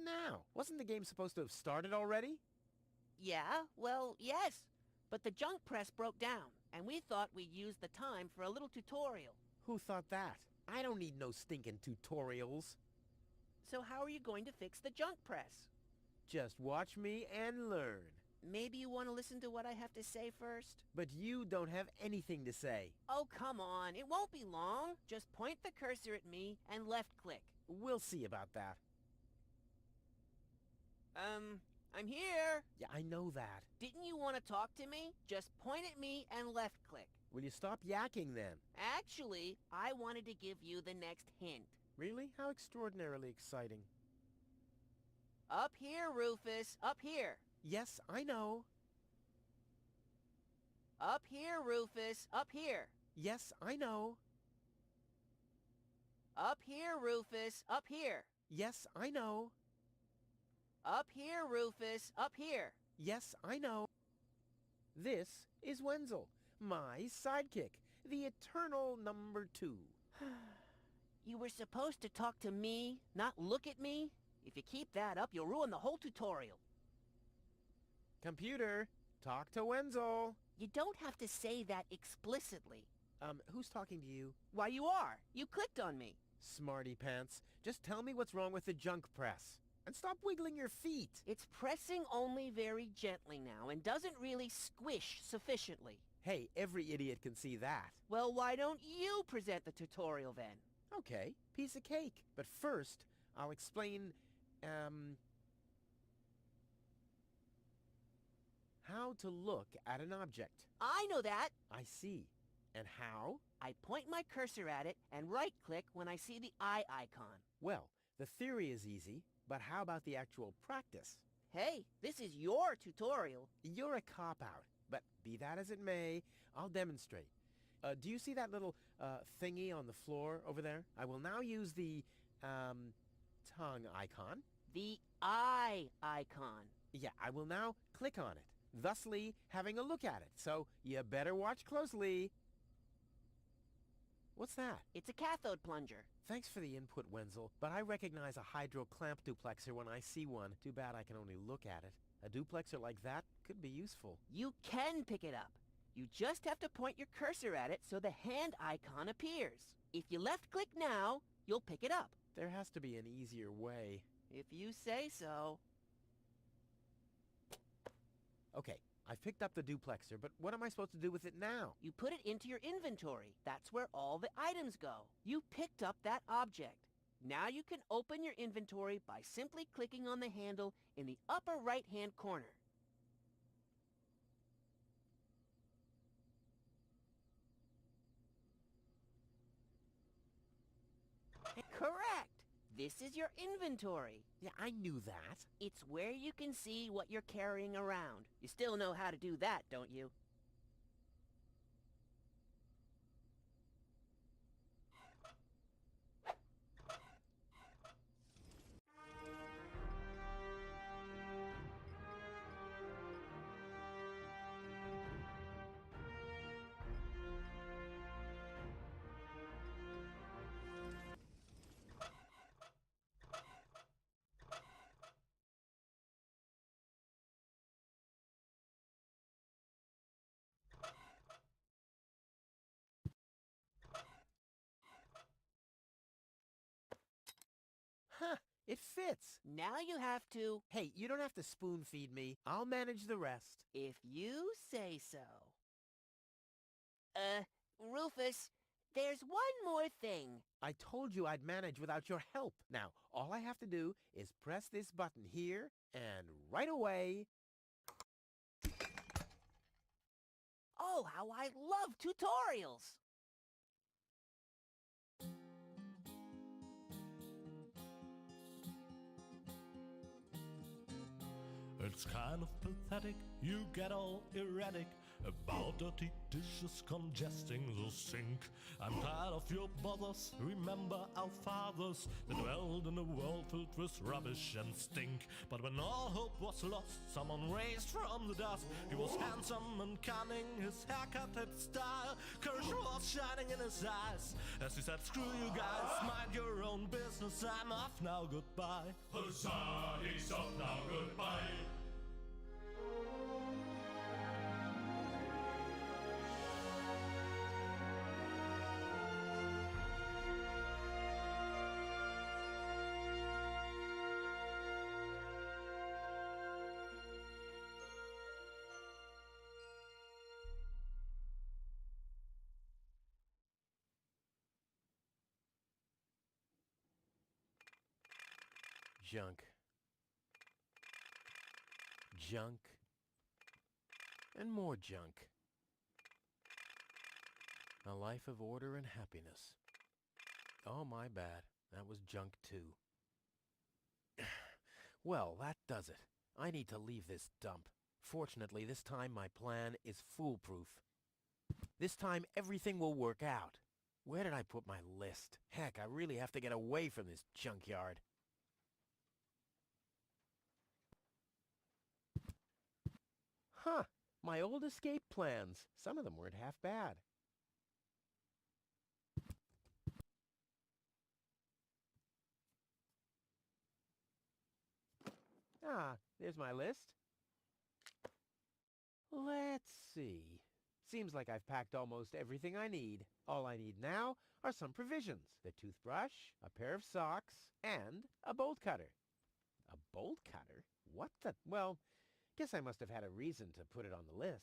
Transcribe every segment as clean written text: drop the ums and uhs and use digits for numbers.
now? Wasn't the game supposed to have started already? Yeah, well, yes. But the junk press broke down, and we thought we'd use the time for a little tutorial. Who thought that? I don't need no stinking tutorials. So how are you going to fix the junk press? Just watch me and learn. Maybe you want to listen to what I have to say first? But you don't have anything to say. Oh, come on. It won't be long. Just point the cursor at me and left-click. We'll see about that. I'm here. Yeah, I know that. Didn't you want to talk to me? Just point at me and left-click. Will you stop yakking then? Actually, I wanted to give you the next hint. Really? How extraordinarily exciting. Up here, Rufus. Up here. Yes, I know. Up here, Rufus. Up here. Yes, I know. Up here, Rufus. Up here. Yes, I know. Up here, Rufus. Up here. Yes, I know. This is Wenzel, my sidekick, the eternal number 2. You were supposed to talk to me, not look at me? If you keep that up, you'll ruin the whole tutorial. Computer, talk to Wenzel. You don't have to say that explicitly. Who's talking to you? Why, you are. You clicked on me. Smarty pants. Just tell me what's wrong with the junk press. And stop wiggling your feet. It's pressing only very gently now and doesn't really squish sufficiently. Hey, every idiot can see that. Well, why don't you present the tutorial then? Okay, piece of cake. But first, I'll explain, how to look at an object. I know that. I see. And how? I point my cursor at it and right-click when I see the eye icon. Well, the theory is easy, but how about the actual practice? Hey, this is your tutorial. You're a cop-out, but be that as it may, I'll demonstrate. Do you see that little thingy on the floor over there? I will now use the tongue icon. The eye icon. Yeah, I will now click on it, thusly having a look at it. So you better watch closely. What's that? It's a cathode plunger. Thanks for the input, Wenzel, but I recognize a hydro clamp duplexer when I see one. Too bad I can only look at it. A duplexer like that could be useful. You can pick it up. You just have to point your cursor at it so the hand icon appears. If you left-click now, you'll pick it up. There has to be an easier way. If you say so. Okay, I've picked up the duplexer, but what am I supposed to do with it now? You put it into your inventory. That's where all the items go. You picked up that object. Now you can open your inventory by simply clicking on the handle in the upper right-hand corner. Correct! This is your inventory. Yeah, I knew that. It's where you can see what you're carrying around. You still know how to do that, don't you? Huh, it fits. Now you have to... Hey, you don't have to spoon feed me. I'll manage the rest. If you say so. Rufus, there's one more thing. I told you I'd manage without your help. Now, all I have to do is press this button here, and right away... Oh, how I love tutorials! It's kind of pathetic, you get all erratic about dirty dishes congesting the sink. I'm tired of your bothers, remember our fathers that dwelled in a world filled with rubbish and stink. But when all hope was lost, someone raised from the dust. He was handsome and cunning, his haircut had style, courage was shining in his eyes as he said, screw you guys, mind your own business, I'm off now, goodbye. Huzzah, he's off now, goodbye. Junk. Junk. And more junk. A life of order and happiness. Oh, my bad. That was junk too. Well, that does it. I need to leave this dump. Fortunately, this time my plan is foolproof. This time everything will work out. Where did I put my list? Heck, I really have to get away from this junkyard. Huh, my old escape plans. Some of them weren't half bad. Ah, there's my list. Let's see. Seems like I've packed almost everything I need. All I need now are some provisions. The toothbrush, a pair of socks, and a bolt cutter. A bolt cutter? What the... Well... Guess I must have had a reason to put it on the list.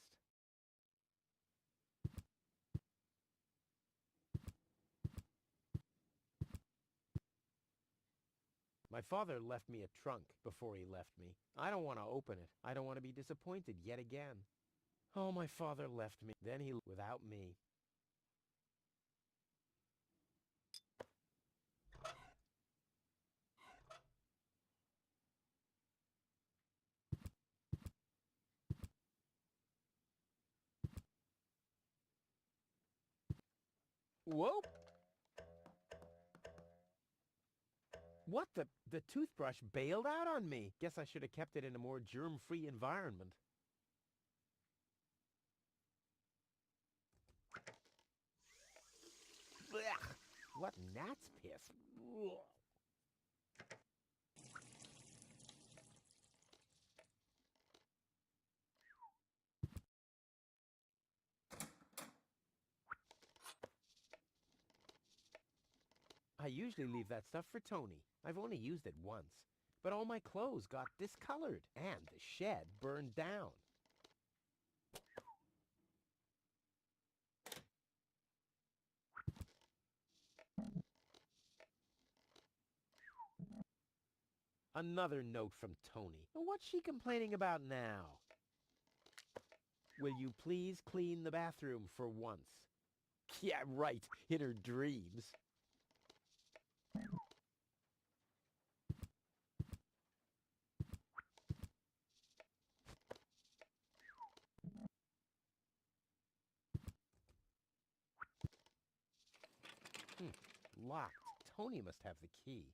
My father left me a trunk before he left me. I don't want to open it. I don't want to be disappointed yet again. Oh, my father left me. Then he without me. Whoa! What the toothbrush bailed out on me. Guess I should have kept it in a more germ-free environment. Blech! What gnat's piss. Ugh. I usually leave that stuff for Tony. I've only used it once. But all my clothes got discolored, and the shed burned down. Another note from Tony. What's she complaining about now? Will you please clean the bathroom for once? Yeah, right, in her dreams. Locked. Tony must have the key.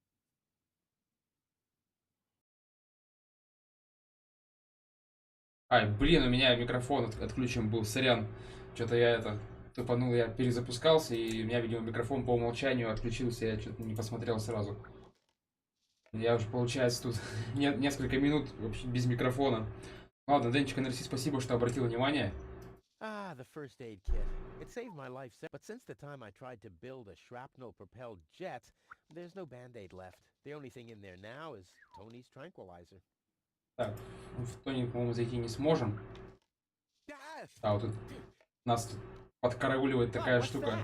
Ай, блин, у меня микрофон отключен был, сорян. Что-то я тупанул, я перезапускался, и у меня, видимо, микрофон по умолчанию отключился, я что-то не посмотрел сразу. Я уже, получается, тут несколько минут вообще без микрофона. Ладно, Денчик, NRC, спасибо, что обратил внимание. Ah, the first aid kit. It saved my life, but since the time I tried to build a shrapnel-propelled jet, there's no band-aid left. The only thing in there now is Tony's tranquilizer. Так, в Тони, по-моему, зайти не сможем. А, вот тут нас тут подкарауливает такая штука.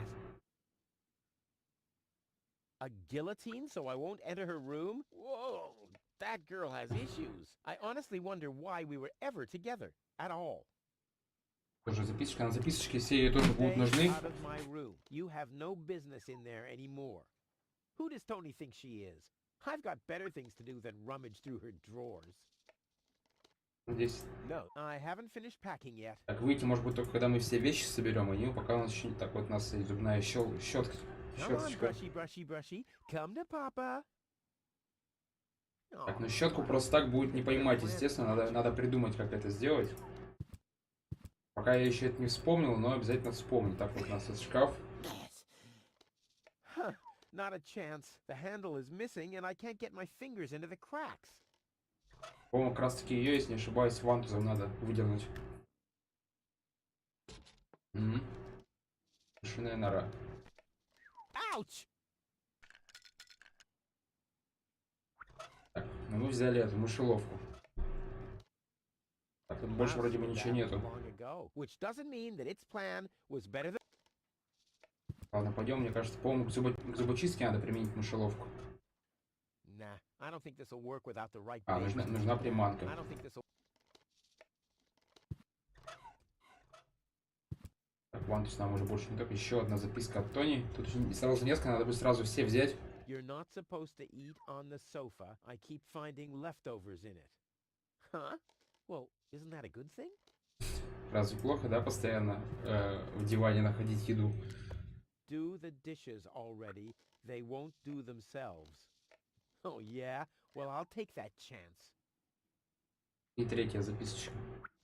A guillotine so I won't enter her room? Whoa, that girl has issues. I honestly wonder why we were ever together at all. Тоже записочка. На записочке все ей тоже будут нужны. Out of my room. You have no business in there anymore. Who does Tony think she is? I've got better things to do than rummage through her drawers. Здесь. No, I haven't finished packing yet. Так, выйти, может быть, только когда мы все вещи соберем, и пока у нас еще не так. Вот у нас есть зубная щетка. Come on, Щеточка. brushy, brushy, brushy. Come to Papa. Так, ну щетку просто так будет не поймать, естественно. Надо придумать, как это сделать. Пока я еще это не вспомнил, но обязательно вспомню. Так, вот у нас есть шкаф. Huh, not a chance. The handle is missing, and I can't get my fingers into the cracks. По-моему, как раз таки ее, если не ошибаюсь, вантузом надо выдернуть. Мышиная нора. Ouch! Так, ну мы взяли эту мышеловку. Так, тут больше вроде бы ничего нету. Ладно, пойдем, мне кажется, по-моему, к зубочистке надо применить мышеловку. А, нужна приманка. Так, вантус нам уже больше не так. Еще одна записка от Тони. Тут сразу несколько, надо будет сразу все взять. You're not supposed to eat on the sofa. I keep finding leftovers in it. Huh? Well, isn't that a good thing? Разве плохо, да, постоянно в диване находить еду? Do the dishes already. They won't do themselves. Oh yeah? Well, I'll take that chance. И третья записочка.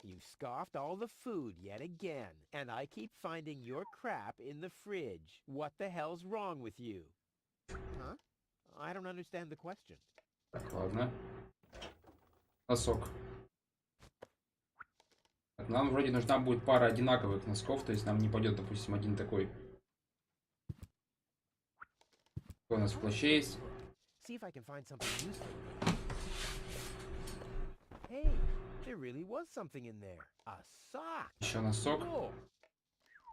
You've scoffed all the food yet again, and I keep finding your crap in the fridge. What the hell's wrong with you? Huh? I don't understand the question. Так, ладно. Носок. Так, нам вроде нужна будет пара одинаковых носков, то есть нам не пойдет, допустим, один такой. Что у нас в плаще есть? See if I can find something useful. Hey, there really was something in there. A sock. Еще носок. Cool.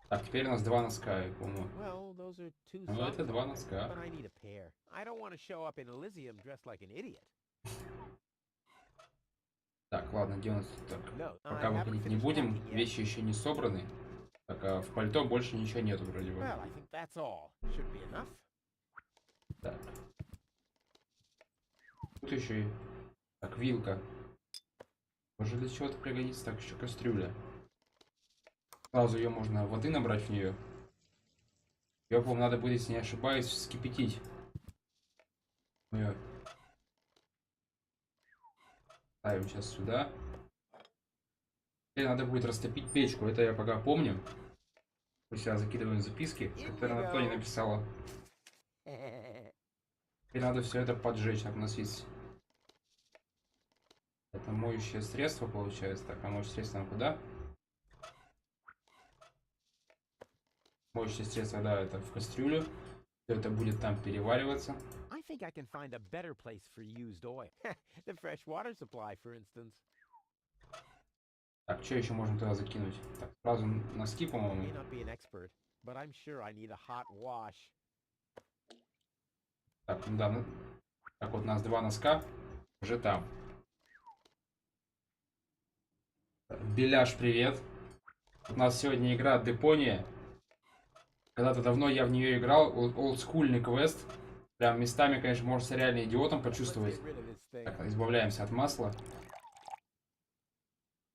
Так, теперь у нас два носка, я помню. Well, those are two Ну, socks, это два носка. but I need a pair. I don't want to show up in Элизиум dressed like an idiot. Так, ладно, где у нас тут так? No, Пока I haven't выходить не finished будем, packing yet. вещи еще не собраны. Так, а в пальто больше ничего нету вроде бы. Well, I think that's all. Should be enough. Так. Тут еще и... Так, вилка. Может для чего-то пригодится. Так, еще кастрюля. Сразу ее можно воды набрать в нее. Ее, по-моему, надо будет, если не ошибаюсь, вскипятить. Ее ставим сейчас сюда. Теперь надо будет растопить печку. Это я пока помню. Пусть я закидываю записки, которые Анатолий написала. Теперь надо все это поджечь. Так, у нас есть... Это моющее средство, получается. Так, а моющее средство нам куда? Моющее средство, да, это в кастрюлю. Все это будет там перевариваться. I think I can find a better place for used oil. The fresh water supply, for instance. Так, что еще можно туда закинуть? Так, сразу носки, I по-моему. may not be an expert, but I'm sure I need a hot wash. Так, ну да, ну... Так, вот у нас два носка. Уже там. Беляш, привет. У нас сегодня игра Deponia. Когда-то давно я в нее играл. Олдскульный квест. Прям местами, конечно, можно себя реально идиотом почувствовать. Let's get rid of this thing. Так, избавляемся от масла.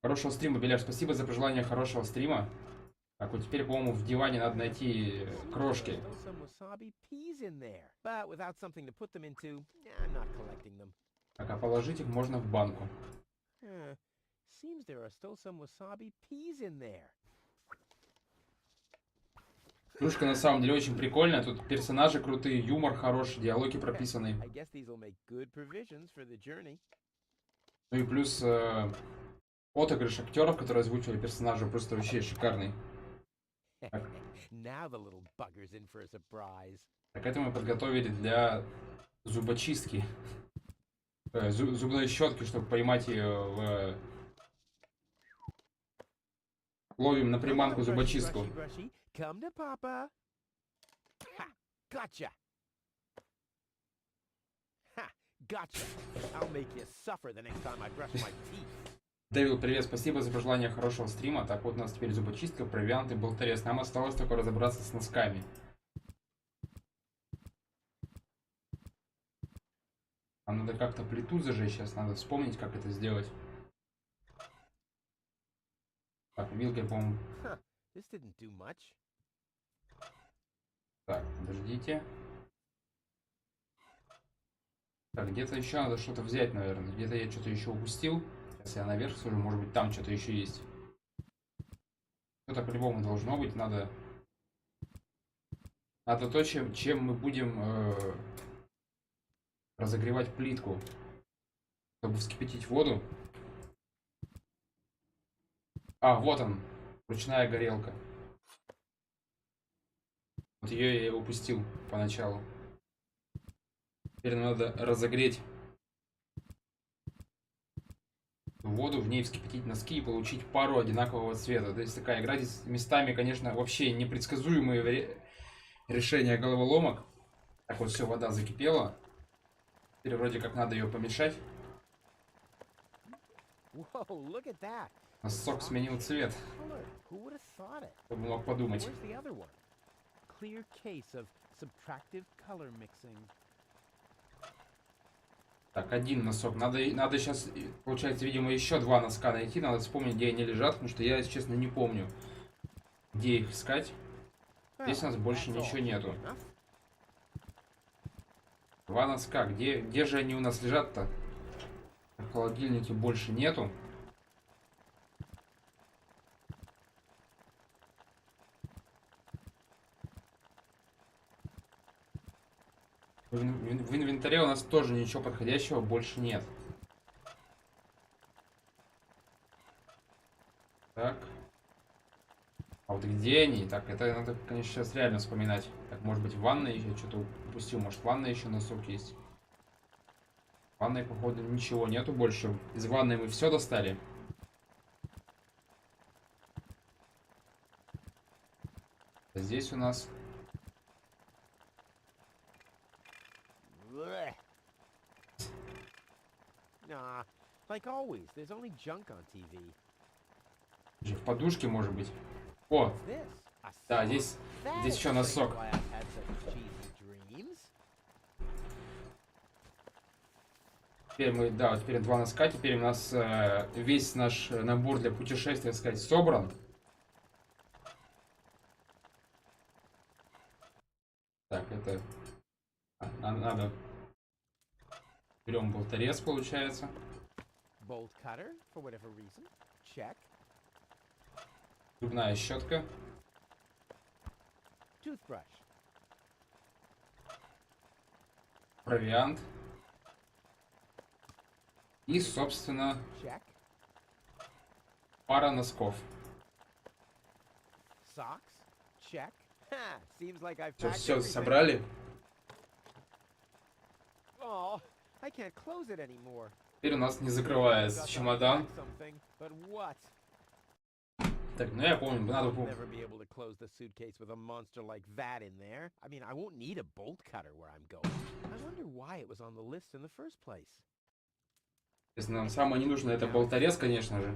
Хорошего стрима, Беляш. Спасибо за пожелание хорошего стрима. Так, вот теперь, по-моему, в диване надо найти крошки. There's still some wasabi peas in there, but without something to put them into, I'm not collecting them. Так, а положить их можно в банку. Seems there are still some wasabi peas in there. Игрушка на самом деле очень прикольная. Тут персонажи крутые, юмор хороший, диалоги прописаны. I guess these will make good provisions for the journey. Ну и плюс отыгрыш актеров, которые озвучивали персонажа, просто вообще шикарный. Now the little bugger's in for a surprise. Так, это мы подготовили для зубочистки. Зубной щетки, чтобы поймать ее в... Ловим на приманку зубочистку. Come to Papa. Ha! Gotcha. Ha! Gotcha. I'll make you suffer the next time I brush my teeth. Дэвил, привет, спасибо за пожелание хорошего стрима. Так, вот у нас теперь зубочистка, провиант и болторез. Нам осталось только разобраться с носками. Нам надо как-то плиту зажечь сейчас, надо вспомнить, как это сделать. Так, вилкой, по-моему. Huh, this didn't do much. Так, подождите. Так, где-то еще надо что-то взять, наверное. Где-то я что-то еще упустил. Сейчас я наверх схожу, может быть, там что-то еще есть. Что-то по-любому должно быть. Надо то, чем мы будем разогревать плитку, чтобы вскипятить воду. А, вот он, ручная горелка. Вот ее я упустил поначалу. Теперь надо разогреть воду, в ней вскипятить носки и получить пару одинакового цвета. То есть такая игра здесь местами, конечно, вообще непредсказуемые решения головоломок. Так вот, все, вода закипела. Теперь вроде как надо ее помешать. Whoa, look at that. Носок сменил цвет. Color. Who would have thought it? Кто бы мог подумать. Where's the other one? Clear case of subtractive color mixing. Так, один носок. Надо сейчас, получается, видимо, еще два носка найти. Надо вспомнить, где они лежат, потому что я, если честно, не помню, где их искать. Здесь у нас больше ничего нету. Два носка. Где же они у нас лежат-то? В холодильнике больше нету. В инвентаре у нас тоже ничего подходящего больше нет. Так. А вот где они? Так, это надо, конечно, сейчас реально вспоминать. Так, может быть, в ванной еще что-то упустил. Может, в ванной еще носок есть. В ванной, походу, ничего нету больше. Из ванной мы все достали. Здесь у нас... Nah, like always, there's only junk on TV. В подушке, может быть. О, What's this? A да, sock? здесь That еще explains носок. why I've had such cheesy dreams. Теперь мы, да, теперь два носка. Теперь у нас весь наш набор для путешествия, так сказать, собран. Так, это... надо... Берем болторез, получается. Bolt cutter, for whatever reason. Check. Зубная щетка. Toothbrush. Провиант. И, собственно, Check. пара носков. Socks. Check. Ha! Seems like I've Все, packed все everything. собрали. Oh, I can't close it anymore. Теперь у нас не закрывается чемодан. Something, but what? Так, ну я помню, надо... I'll never be able to close the suitcase with a monster like that in there. I mean, I won't need a bolt cutter where I'm going. I wonder why it was on the list in the first place. Если нам самое ненужное, это болторез, конечно же.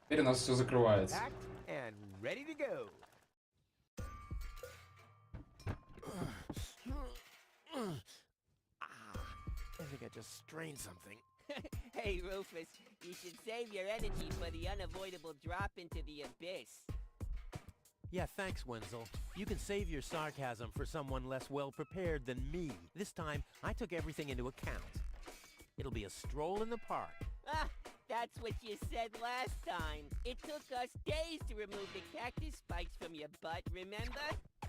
Теперь у нас все закрывается. Packed and ready to go. I think I just strained something. Hey, Rufus, you should save your energy for the unavoidable drop into the abyss. Yeah, thanks, Wenzel. You can save your sarcasm for someone less well-prepared than me. This time, I took everything into account. It'll be a stroll in the park. Ah, that's what you said last time. It took us days to remove the cactus spikes from your butt, remember?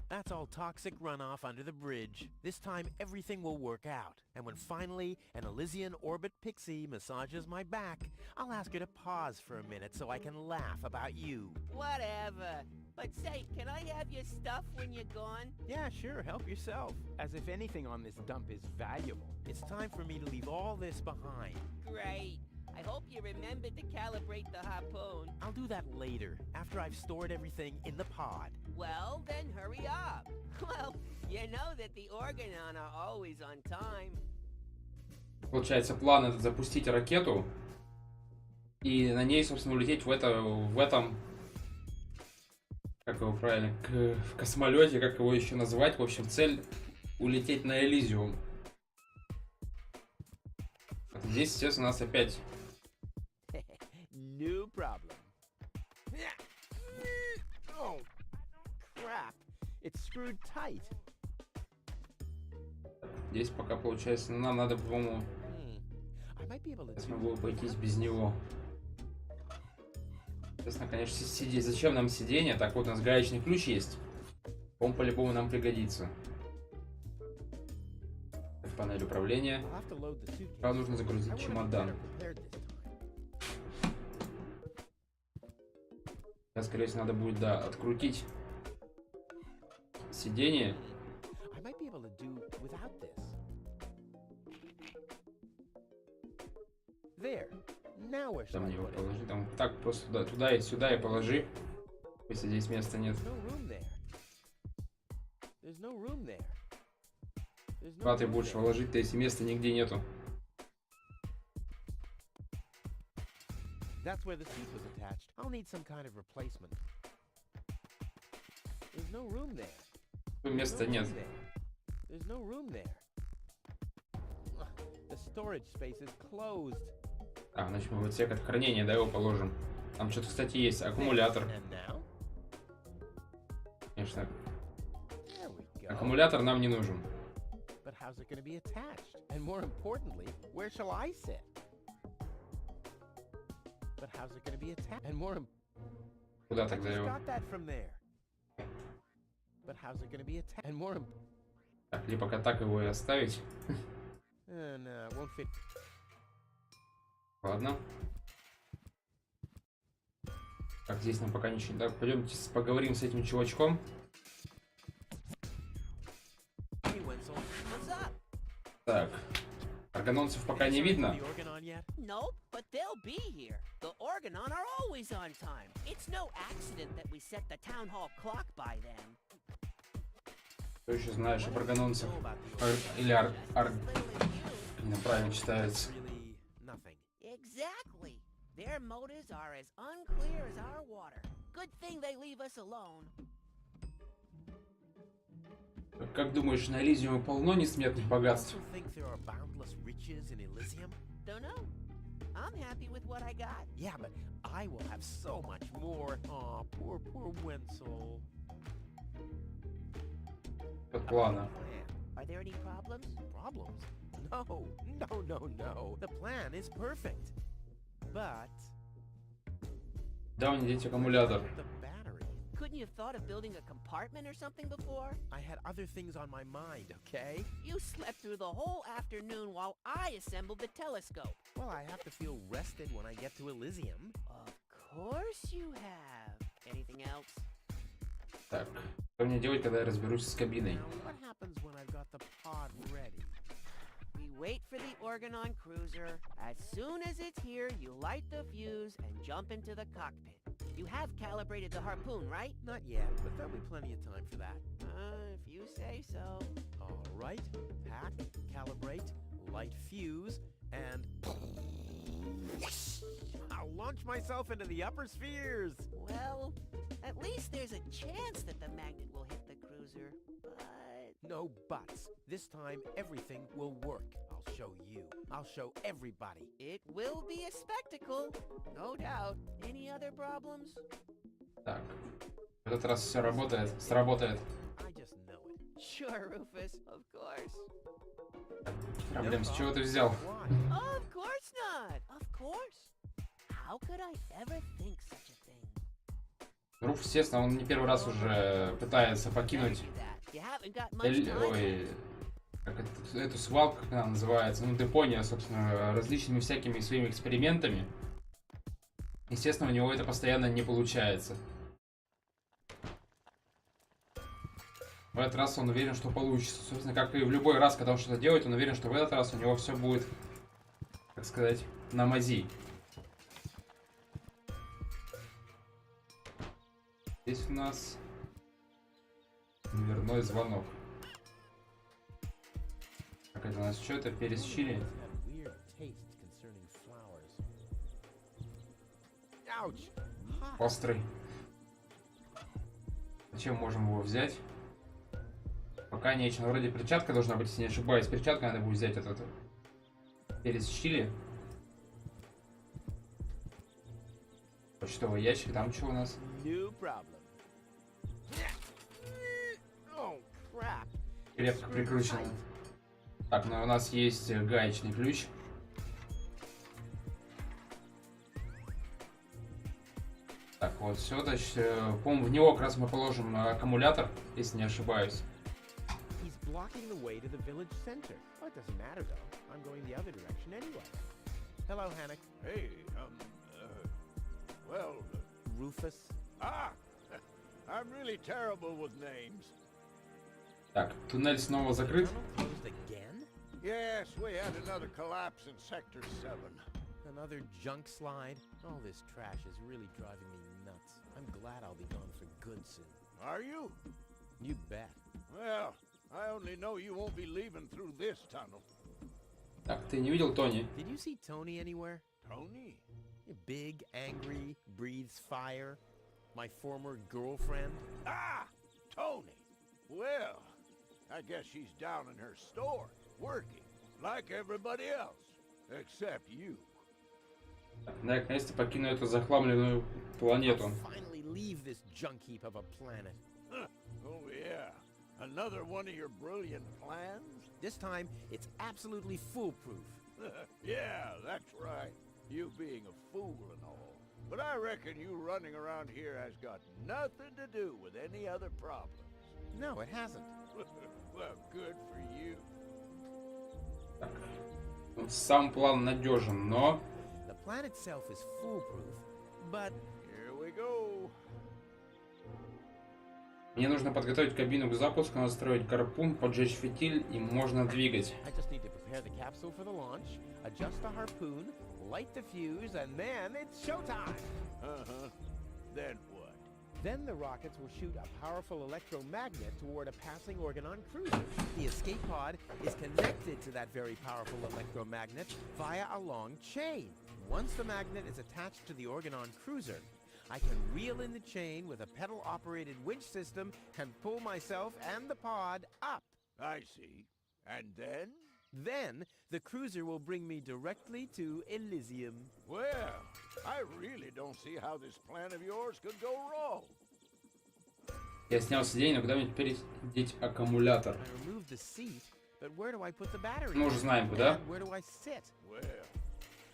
That's all toxic runoff under the bridge. This time, everything will work out. And when finally an Elysian orbit pixie massages my back, I'll ask her to pause for a minute so I can laugh about you. Whatever. But say, can I have your stuff when you're gone? Yeah, sure, help yourself. As if anything on this dump is valuable. It's time for me to leave all this behind. Great. I hope you remembered to calibrate the harpoon. I'll do that later, after I've stored everything in the pod. Well, then hurry up. Well, you know that the Organon are always on time. Получается, план это запустить ракету и на ней, собственно, улететь в этом, как его правильно, в космолете, как его еще назвать. В общем, цель улететь на Элизиум. Здесь, естественно, у нас опять... No problem. crap. It's screwed tight. Здесь пока получается, но нам надо, по-моему, I might be able to я смогу обойтись без него. Естественно, конечно, сидеть. Зачем нам сиденье? Так, вот у нас гаечный ключ есть. Он по-любому нам пригодится. Панель управления. Нам нужно загрузить чемодан. Сейчас, скорее всего, надо будет, да, открутить сиденье. Там его положи, там так просто туда и сюда и положи, если здесь места нет. Куда ты будешь вложить-то, если места нигде нету? That's where the seat was attached. I'll need some kind of replacement. There's no room there. Места нет. There's no room there. The storage space is closed. А, значит, мы в отсек от хранения, да, его положим. Там что-то, кстати, есть. Аккумулятор. Конечно. Аккумулятор нам не нужен. But how's it going to be attached? And more importantly, where shall I sit? But how's it going to be attached? And more Куда тогда его? got that from there. But how's it going to be attached? And more Так, или пока так его и оставить. no, it won't fit. Ладно. Так, здесь нам пока ничего не так. Пойдемте поговорим с этим чувачком. Так. Органонцев пока не видно. Nope, but they'll be here. The Organon are always on time. It's no accident that we set the town hall clock by them. Что еще знаешь об органонцах? Или неправильно читается. Exactly. Their motives are as unclear as our water. Good thing they leave us alone. Как думаешь, на Элизиуме полно несметных богатств? Don't know. I'm happy with what I got. Yeah, but I will have so much more. Aw, poor Wenzel. От плана. Are there any problems? Problems? No. The plan is perfect. But Да, мне деть аккумулятор. the battery. Couldn't you have thought of building a compartment or something before? I had other things on my mind, okay? You slept through the whole afternoon while I assembled the telescope. Well, I have to feel rested when I get to Elizium. Of course you have. Anything else? Так, что мне делать, когда я разберусь с кабиной? Now, what happens when I've got the pod ready? We wait for the Organon cruiser. As soon as it's here, you light the fuse and jump into the cockpit. You have calibrated the harpoon, right? Not yet, but there'll be plenty of time for that. If you say so. All right. Pack, calibrate, light fuse, and I'll launch myself into the upper spheres. Well, at least there's a chance that the magnet will hit the cruiser, but... No buts. This time, everything will work. I'll show you. I'll show everybody. It will be a spectacle, no doubt. Any other problems? Так, в этот раз все работает, сработает. I just know it. Sure, Rufus, of course. Проблем, с чего ты взял? Why? Of course not, of course. How could I ever think such a thing? Руф, естественно, он не первый раз уже пытается покинуть эту свалку, как она называется, ну, Депония, собственно, различными всякими своими экспериментами. Естественно, у него это постоянно не получается. В этот раз он уверен, что получится. Собственно, как и в любой раз, когда он что-то делает, он уверен, что в этот раз у него все будет, так сказать, на мази. Здесь у нас дверной звонок. Так, это у нас что-то перец чили. Острый. Зачем можем его взять? Пока нечего. Вроде перчатка должна быть, если не ошибаюсь. Перчатка надо будет взять этот перец чили. Почтовый ящик. Там что у нас? крепко прикручено. Так, ну у нас есть гаечный ключ. Так, вот все, значит, по-моему, в него как раз мы положим аккумулятор, если не ошибаюсь. He's blocking the way to the village center. Oh, it doesn't matter though. I'm going the other direction anyway. Hello, Hannock. Hey, well, Rufus. I'm really terrible with names. Так, туннель снова закрыт. Tunnel closed again? Yes, we had another collapse in Sector 7. Another junk slide? All this trash is really driving me nuts. I'm glad I'll be gone for good soon. Are you? You bet. Well, I only know you won't be leaving through this tunnel. Так, ты не видел Тони? Did you see Tony anywhere? Tony? Big, angry, breathes fire. My former girlfriend. Tony. Well, I guess she's down in her store, working, like everybody else, except you. Так, наконец-то покину эту захламленную планету. Finally leave this junk heap of a planet. Oh yeah, another one of your brilliant plans? This time, it's absolutely foolproof. Yeah, that's right. You being a fool and all. But I reckon you running around here has got nothing to do with any other problems. No, it hasn't. Well, good for you. Так. Ну, сам план надежен, но... The plan itself is foolproof, but... Here we go. Мне нужно подготовить кабину к запуску, настроить гарпун, поджечь фитиль, и можно двигать. I just need to prepare the capsule for the launch, adjust the harpoon, light the fuse, and then it's showtime! Uh-huh. Then what? Then the rockets will shoot a powerful electromagnet toward a passing Organon cruiser. The escape pod is connected to that very powerful electromagnet via a long chain. Once the magnet is attached to the Organon cruiser, I can reel in the chain with a pedal-operated winch system and pull myself and the pod up. I see. And then? Then, the cruiser will bring me directly to Elizium. Well, I really don't see how this plan of yours could go wrong. Я снял сиденье, но куда мне теперь деть аккумулятор? I removed the seat, but where do I put the battery? Мы уже знаем куда. And where do I sit? Well,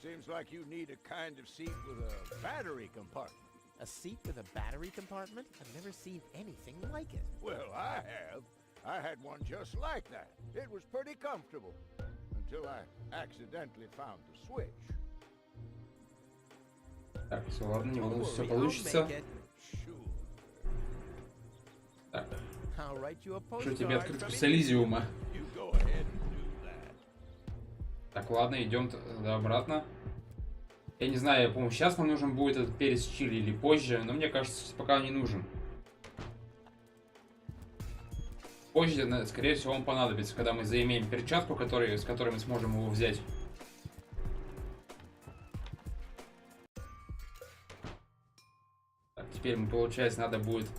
seems like you need a kind of seat with a battery compartment. A seat with a battery compartment? I've never seen anything like it. Well, I have. I had one just like that. It was pretty comfortable. Until I accidentally found the switch. Так, все, ладно, не Don't волнуйся, все worry, I'll получится. make it. Sure. Так, I'll write you a что тебе postcard открытку from с Элизиума? You go ahead and do that. Так, ладно, идем тогда обратно. Я не знаю, по-моему, сейчас нам нужен будет этот перец чили или позже, но мне кажется, пока не нужен. Позже, скорее всего, он понадобится, когда мы заимеем перчатку, с которой мы сможем его взять. Так, теперь, получается, надо будет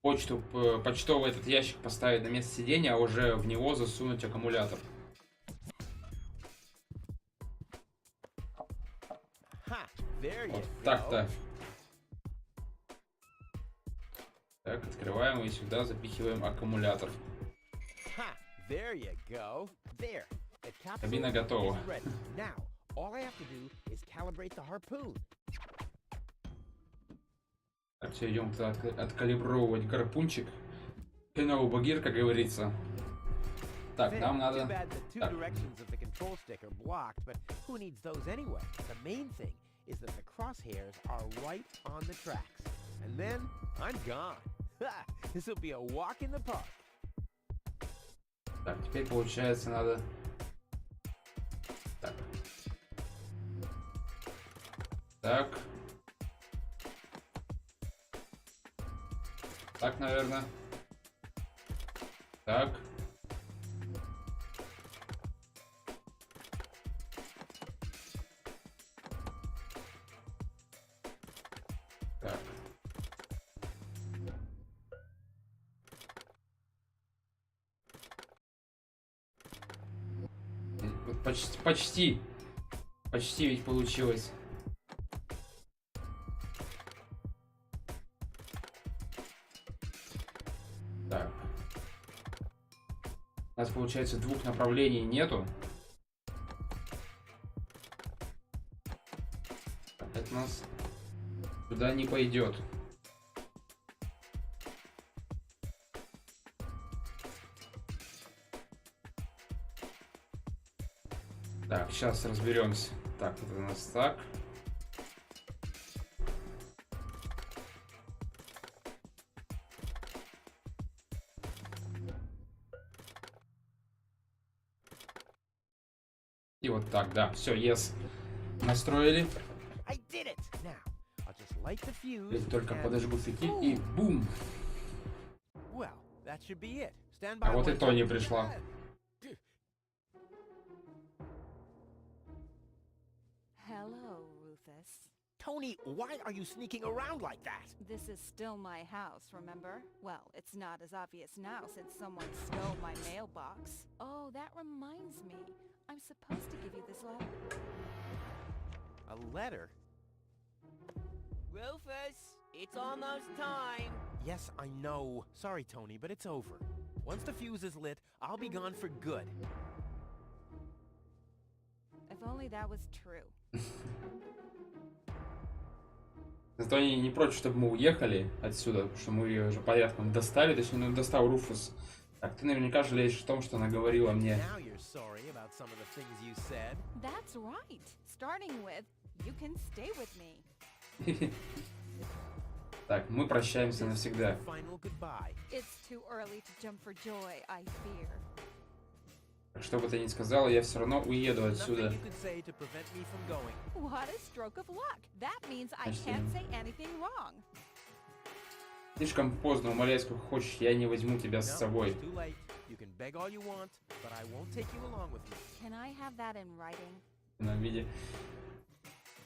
почтовый этот ящик поставить на место сидения, а уже в него засунуть аккумулятор. Вот так-то. Так, открываем и сюда запихиваем аккумулятор. Кабина готова. Так, все, идем туда откалибровывать гарпунчик. Хреновый багир, как говорится. Так, нам надо... Так. Is that the crosshairs are right on the tracks. And then I'm gone. This will be a walk in the park. Так, теперь получается надо... Так. Так. Так, наверное. Так. Так. Вот почти ведь получилось. Так. У нас, получается, двух направлений нету. Это у нас туда не пойдет. Так, сейчас разберемся. Так, это у нас так. И вот так, да. Все, yes. Настроили. I did it. Now, I'll just light the fuse. Теперь только and- подожгу фитиль и бум. Well, that should be it. Stand by А вот и one Тони second. пришла. Hello, Rufus. Tony, why are you sneaking around like that? This is still my house, remember? Well, it's not as obvious now since someone stole my mailbox. Oh, that reminds me. I'm supposed to give you this letter. A letter? Rufus, it's almost time. Yes, I know. Sorry, Tony, but it's over. Once the fuse is lit, I'll be gone for good. If only that was true. Зато они не против, чтобы мы уехали отсюда, потому что мы ее уже порядком достали, точнее, ну, достал Руфус. Так, ты наверняка жалеешь о том, что она говорила мне. Now you're sorry about some of the things you said. That's right. Starting with, you can stay with me. Так, мы прощаемся навсегда. Final goodbye. It's too early to jump for joy, I fear. Что бы ты ни сказала, я все равно уеду Nothing отсюда. you could say to prevent me from going. What a stroke of luck. That means I Спасибо. can't say anything wrong. Слишком поздно, умоляй, сколько хочешь, я не возьму тебя с No, собой. it's too late. You can beg all you want, but I won't take you along with me. Can I have that in writing? На виде.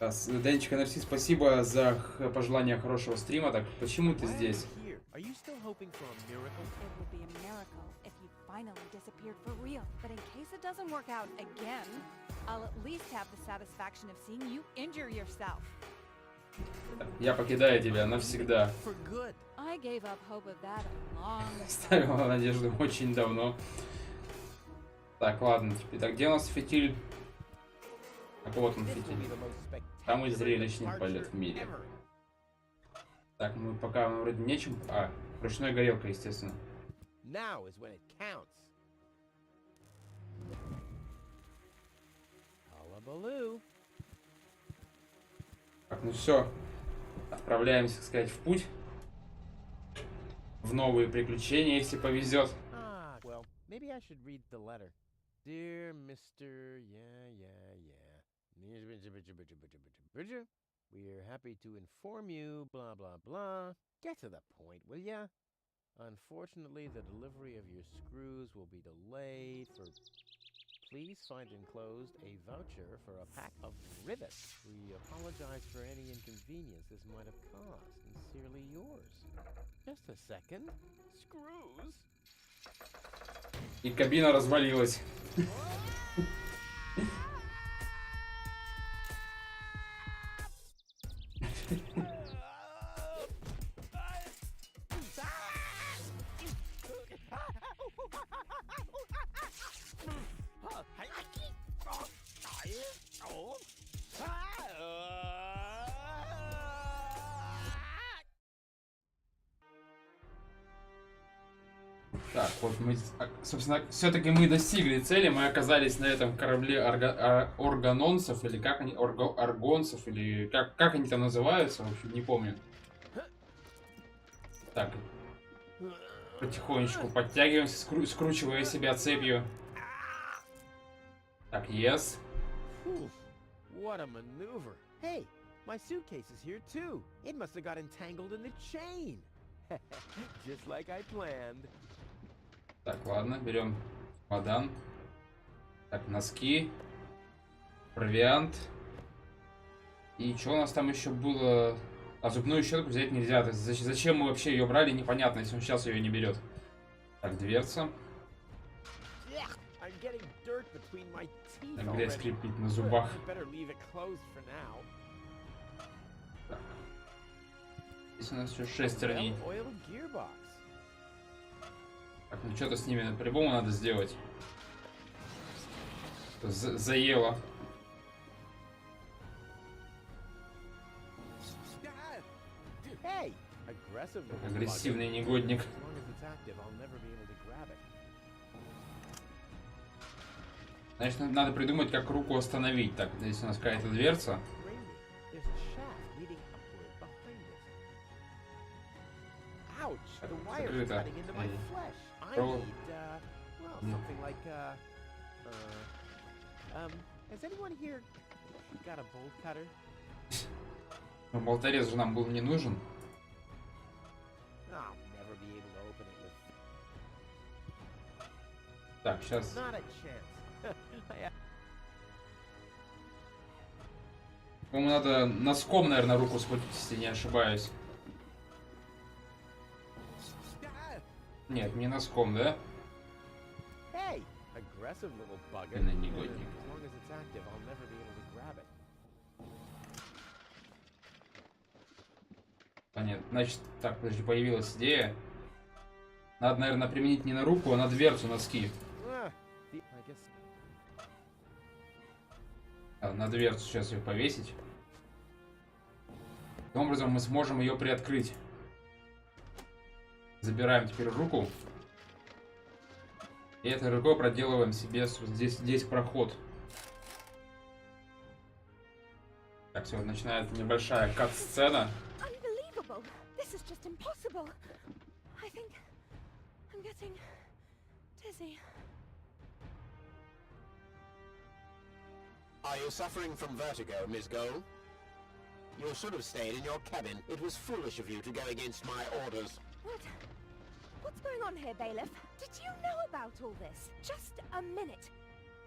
Денчик Нарсис, спасибо за пожелание хорошего стрима. Так, почему ты Why are you здесь? here? Are you still hoping for a miracle? It would be a miracle if you finally disappeared for real. But in case it doesn't work out again, I'll at least have the satisfaction of seeing you injure yourself. Я покидаю тебя навсегда. For good. I gave up hope of that a long time. Ставила надежду очень давно. Так, ладно, теперь. Так, где у нас фитиль? Так, вот он This will be фитиль. the most Самый spectacular зрелищный departure полет в мире. ever. Так, мы пока вроде нечем. А, ручной горелка, естественно. Now is when it counts. Hullabaloo. Так, ну все. Отправляемся, так сказать, в путь. В новые приключения, если повезет. Ah, well, maybe I should read the letter. Dear Mr. We're happy to inform you, blah, blah, blah. Get to the point, will ya? Unfortunately, the delivery of your screws will be delayed for... Please find enclosed a voucher for a pack of rivets. We apologize for any inconvenience this might have caused. Sincerely yours. Just a second. Screws? И кабина развалилась. Так, вот мы, собственно, все-таки мы достигли цели, мы оказались на этом корабле органонцев, или как они, аргонцев, или как они там называются, в общем, не помню. Так, потихонечку подтягиваемся, скручивая себя цепью. Так, yes. Whew, what a maneuver. Hey, my suitcase is here too. It must have got entangled in the chain. Just like I planned. Так, ладно, берем чемодан. Так, носки. Провиант. И что у нас там еще было? А зубную щетку взять нельзя. То есть зачем мы вообще ее брали, непонятно, если он сейчас ее не берет. Так, дверца. Ugh, I'm getting dirt between my teeth Так, грязь already. скрипит на зубах. You better leave it closed for now. Здесь у нас еще шестерни. Well-oiled gearbox. Так, Ну что-то с ними по-любому надо сделать. Заело. Агрессивный негодник. Значит, надо придумать, как руку остановить. Так, здесь у нас какая-то дверца. Закрыто. Болторез же нам был не нужен. Так, сейчас. По-моему, надо носком, наверное, руку схватить, если не ошибаюсь. Нет, не носком, да? Негодник. Понятно. Значит, так, подожди, появилась идея. Надо, наверное, применить не на руку, а на дверцу носки. На дверцу сейчас ее повесить. Таким образом мы сможем ее приоткрыть. Забираем теперь руку. И этой рукой проделываем себе здесь проход. Так, все, начинается небольшая кат-сцена. Are you suffering from vertigo, Miss Gold? You should have stayed in your cabin. It was foolish of you to go against my orders. What? What's going on here, Bailiff? Did you know about all this? Just a minute.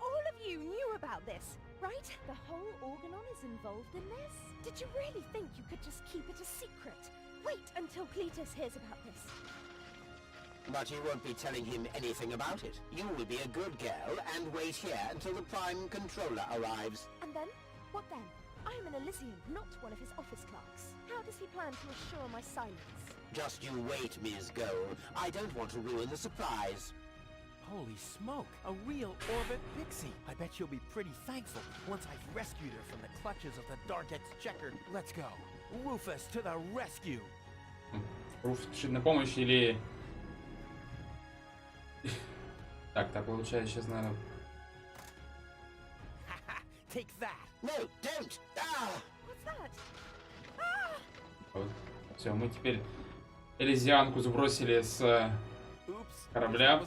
All of you knew about this, right? The whole Organon is involved in this? Did you really think you could just keep it a secret? Wait until Cletus hears about this. But you won't be telling him anything about it. You will be a good girl and wait here until the Prime Controller arrives. And then? What then? I am an Elizium, not one of his office clerks. How does he plan to assure my silence? Just you wait, Ms. Gold. I don't want to ruin the surprise. Holy smoke, a real orbit pixie. I bet she'll be pretty thankful once I've rescued her from the clutches of the Dark Exchequer. Let's go. Rufus to the rescue. Руфус на помощь или... Так, получается сейчас, наверное... Take that. No, don't! Ah! What's that? Ah! Вот. Все, мы теперь Элизианку сбросили с корабля.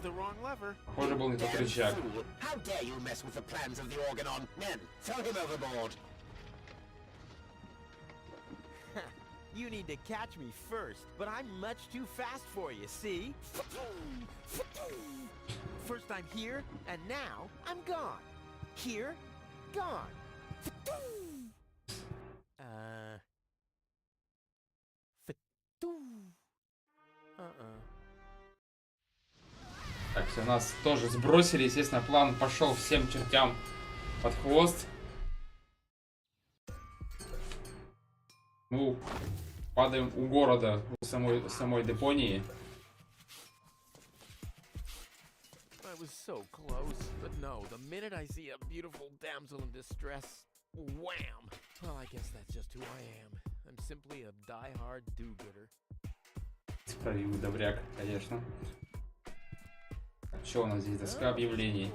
Похоже, был не тот рычаг. How dare you mess with the plans of the Organon? Men, throw him overboard. You need to catch me first, but I'm much too fast for you, see? First I'm here, and now I'm gone. Here, gone. Так, все, нас тоже сбросили. Естественно, план пошел всем чертям под хвост. Ну, падаем у города, у самой Депонии. I was so close, but no, the minute I see a beautiful damsel in distress, wham! Well, I guess that's just who I am. I'm simply a die-hard do-gooder. Справедливый добряк, конечно. Что у нас здесь? Доска объявлений.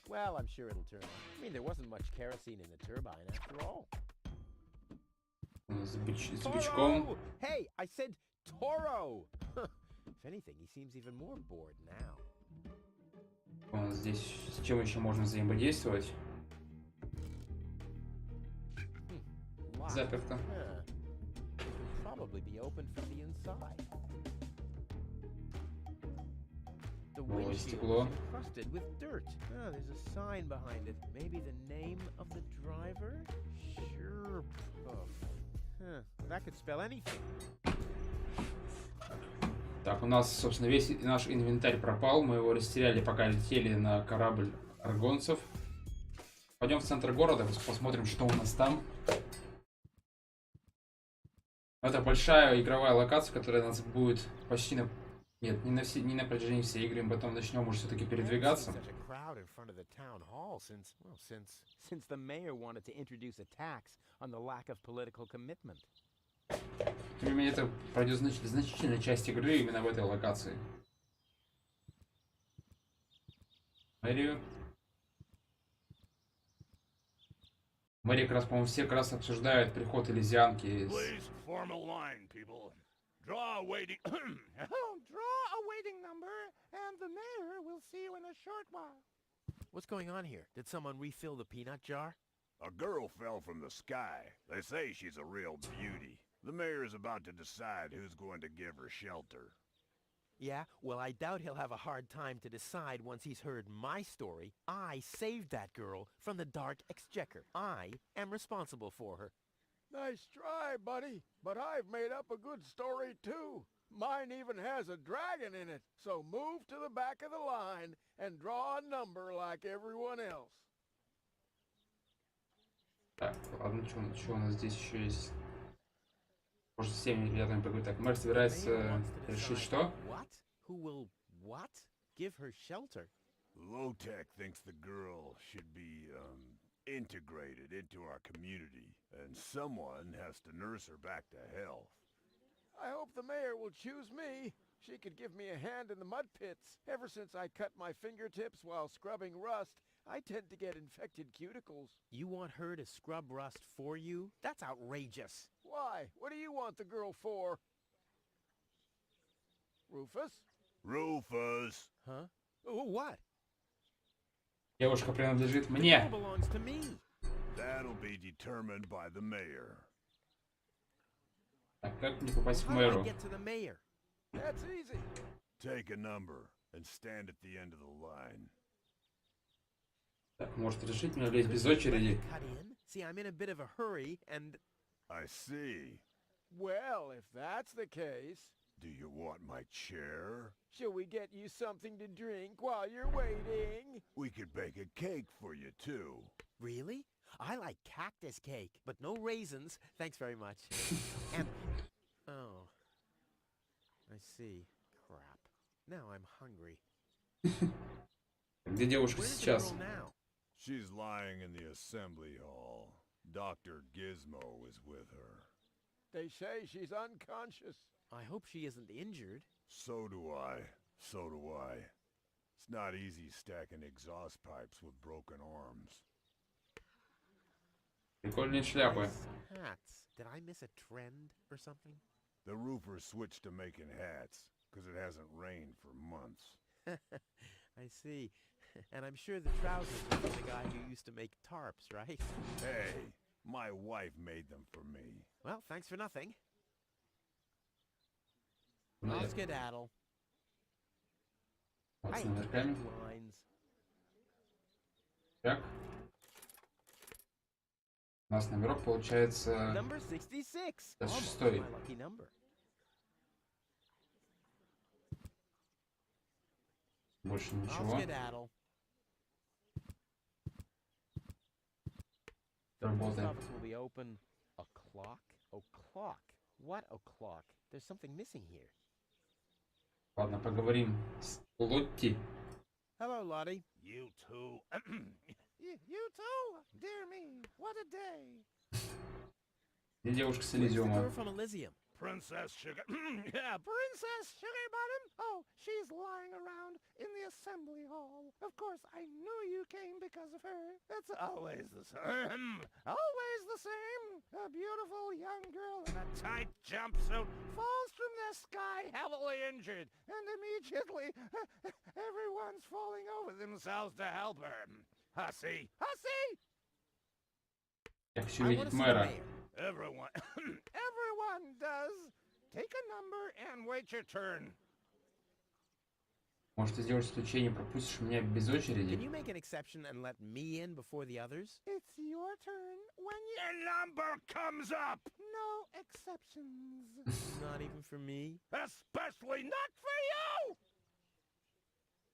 Well, I'm sure it'll turn out. I mean, there wasn't much kerosene in the turbine after all. С бычком. Hey, I said Toro. If anything, he seems even more bored now. Здесь с чем еще можно взаимодействовать? Заперто. О, стекло. Так, у нас, собственно, весь наш инвентарь пропал. Мы его растеряли, пока летели на корабль аргонцев. Пойдем в центр города, посмотрим, что у нас там. Это большая игровая локация, которая нас будет почти Нет, не на протяжении всей игры, мы потом начнем уже все-таки передвигаться. Such a crowd in front of the town hall since the mayor wanted to introduce a tax on the lack of political commitment. Тем не менее, это пройдет значительная часть игры именно в этой локации. Мэри как раз, по-моему, все как раз обсуждают приход Элизианки. Please form a line, people. Draw a waiting... Draw a waiting number, and the mayor will see you in a short while. What's going on here? Did someone refill the peanut jar? A girl fell from the sky. They say she's a real beauty. The mayor is about to decide who's going to give her shelter. Yeah, well, I doubt he'll have a hard time to decide once he's heard my story. I saved that girl from the dark exchequer. I am responsible for her. Nice try, buddy. But I've made up a good story, too. Mine even has a dragon in it. So move to the back of the line and draw a number like everyone else. Так, ладно, что у нас здесь еще есть? Может, с теми ребятами поговорить. Так, мэр собирается решить, что? What? Who will what? Give her shelter? Low-Tech thinks the girl should be, integrated into our community, and someone has to nurse her back to health. I hope the mayor will choose me. She could give me a hand in the mud pits. Ever since I cut my fingertips while scrubbing rust, I tend to get infected cuticles. You want her to scrub rust for you? That's outrageous. Why? What do you want the girl for? Rufus? Rufus! Huh? What? Девушка принадлежит The мне. girl belongs to me. That'll be determined by the mayor. Так, как мне попасть к How do I мэру? get to the mayor? That's easy. Take a number and stand at the end of the line. Так, может решить мне лезть без Let me очереди? cut in? See, I'm in a bit of a hurry, and... I see. Well, if that's the case, Do you want my chair? shall we get you something to drink while you're waiting? We could bake a cake for you, too. Really? I like cactus cake, but no raisins. Thanks very much. And... Oh. I see. Crap. Now I'm hungry. Где девушка Where's the сейчас? girl now? She's lying in the assembly hall. Dr. Gizmo is with her. They say she's unconscious. I hope she isn't injured. So do I. So do I. It's not easy stacking exhaust pipes with broken arms. Прикольные шляпы. Nice hats. Did I miss a trend or something? The roofer switched to making hats, because it hasn't rained for months. I see. And I'm sure the trousers are from the guy who used to make tarps, right? Hey, my wife made them for me. Well, thanks for nothing. Ну, I'll я- skedaddle. вот I с hate номерками. lines. Так. У нас номерок получается... Number 66. That's Almost шестой. my lucky number. Больше I'll ничего. skedaddle. The post Работаем. office will be open. O'clock? O'clock? What o'clock? There's something missing here. Ладно, поговорим с Лотти. Hello, Lottie. You too. You too? Dear me, what a day. Где девушка с Where's the girl Элизиума? from Elysium? Princess Sugar. Yeah, Princess Sugar Bottom? Oh, she's lying around in the assembly hall. Of course, I knew you came because of her. That's always the same. Always the same. A beautiful young girl in a tight jumpsuit falls from the sky heavily injured, and immediately everyone's falling over themselves to help her. Hussy! Hussy! Я хочу I want видеть to see the мэра. mayor. Everyone. Everyone does. Take a number and wait your turn. Может, ты сделаешь исключение, пропустишь меня без Can очереди? you make an exception and let me in before the others? It's your turn when Your number comes up. No exceptions. Not even for me? Especially not for you.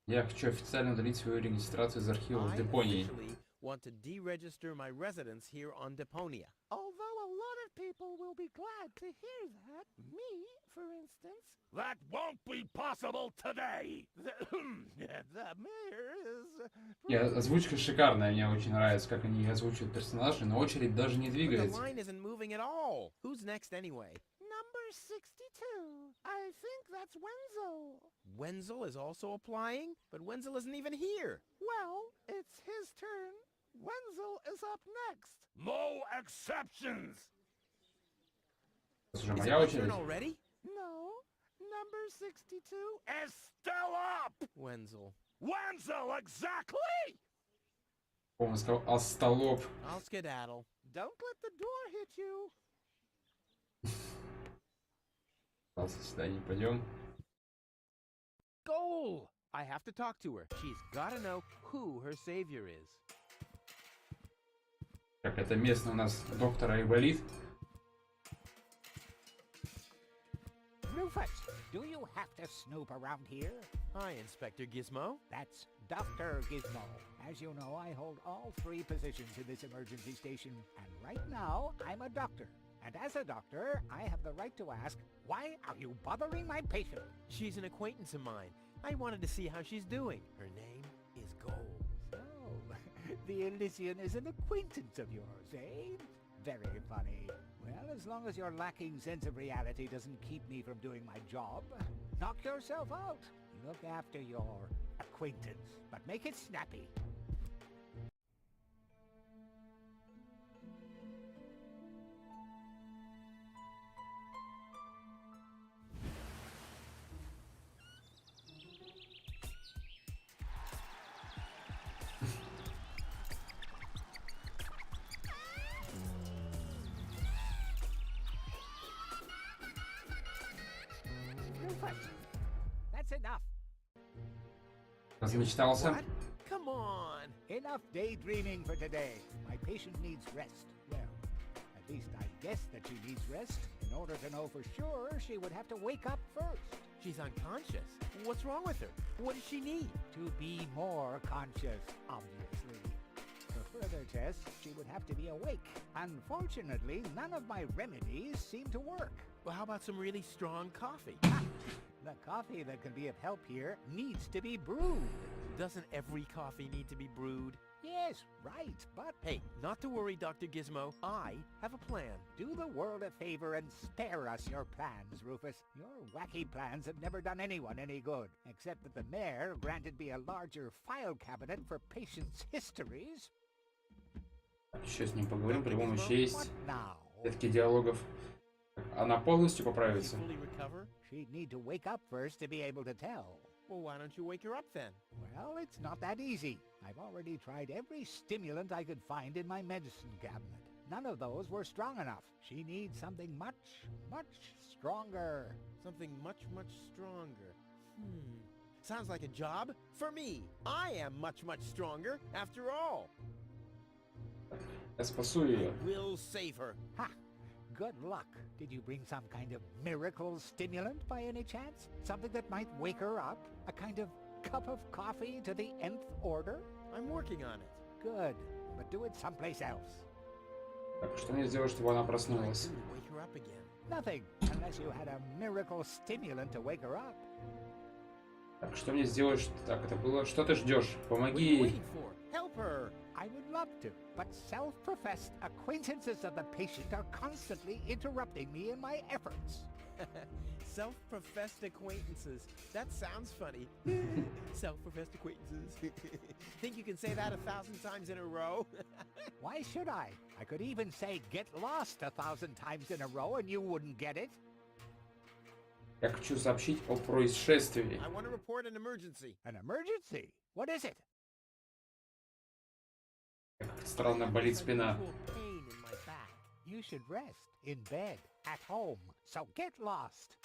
Я хочу официально удалить свою регистрацию из архивов I Депонии. officially want to deregister my residence here on Deponia. Although a lot of people will be glad to hear that. Me, for instance? That won't be possible today! The mayor is... И озвучка шикарная, мне очень нравится, как они озвучивают персонажей, но очередь даже не But the двигается. line isn't moving at all. Who's next anyway? Number 62. I think that's Wenzel. Wenzel is also applying? But Wenzel isn't even here. Well, it's his turn. Wenzel is up next. No exceptions! Это уже Is it моя my очередь. turn already? No. Number 62 is still up! Wenzel. Wenzel, exactly! Он сказал остолоп. I'll skedaddle. Don't let the door hit you. До свидания, пойдем. Goal! I have to talk to her. She's gotta know who her savior is. Как это местный у нас доктор Айболит. Rufus, do you have to snoop around here? Hi, Inspector Gizmo. That's Dr. Gizmo. As you know, I hold all 3 positions in this emergency station, and right now, I'm a doctor. And as a doctor, I have the right to ask, why are you bothering my patient? She's an acquaintance of mine. I wanted to see how she's doing. Her name is Gold. Oh, the Elysian is an acquaintance of yours, eh? Very funny. Well, as long as your lacking sense of reality doesn't keep me from doing my job, knock yourself out. Look after your acquaintance, but make it snappy. That's enough. Размечтался. What? Come on! Enough daydreaming for today. My patient needs rest. Well, at least I guess that she needs rest. In order to know for sure, she would have to wake up first. She's unconscious. What's wrong with her? What does she need? To be more conscious, obviously. For further tests, she would have to be awake. Unfortunately, none of my remedies seem to work. Well, how about some really strong coffee? The coffee that can be of help here needs to be brewed. Doesn't every coffee need to be brewed? Yes, right, but Hey, not to worry, Dr. Gizmo. I have a plan. do the world a favor and spare us your plans, Rufus. Your wacky plans have never done anyone any good, except that the mayor granted me a larger file cabinet for patients' histories. Еще с ним поговорим, по-любому еще есть What now? ветки диалогов. Она полностью Does she поправится. fully recover? She'd need to wake up first to be able to tell. Well, why don't you wake her up then? Well, it's not that easy. I've already tried every stimulant I could find in my medicine cabinet. None of those were strong enough. She needs something much, much stronger. Something much, much stronger. Sounds like a job for me. I am much, much stronger after all. Я спасу ее. We'll save her. Ha! Good luck. Did you bring some kind of miracle stimulant by any chance? Something that might wake her up? A kind of cup of coffee to the nth order? I'm working on it. Good, but do it someplace else. Так, что мне сделать, чтобы она What do I проснулась? do to wake her up again? Nothing, unless you had a miracle stimulant to wake her up. Так, что мне сделать? Так, это было... Что ты ждешь? What are Помоги you ей. waiting for? Help her. I would love to, but self-professed acquaintances of the patient are constantly interrupting me in my efforts. Self-professed acquaintances. That sounds funny. Self-professed acquaintances. Think you can say that 1,000 times in a row? Why should I? I could even say get lost 1,000 times in a row and you wouldn't get it. Я хочу сообщить о происшествии. I want to report an emergency. An emergency? What is it? Как странно болит спина. Unusual pain in my back. You should rest in bed, at home, so get lost.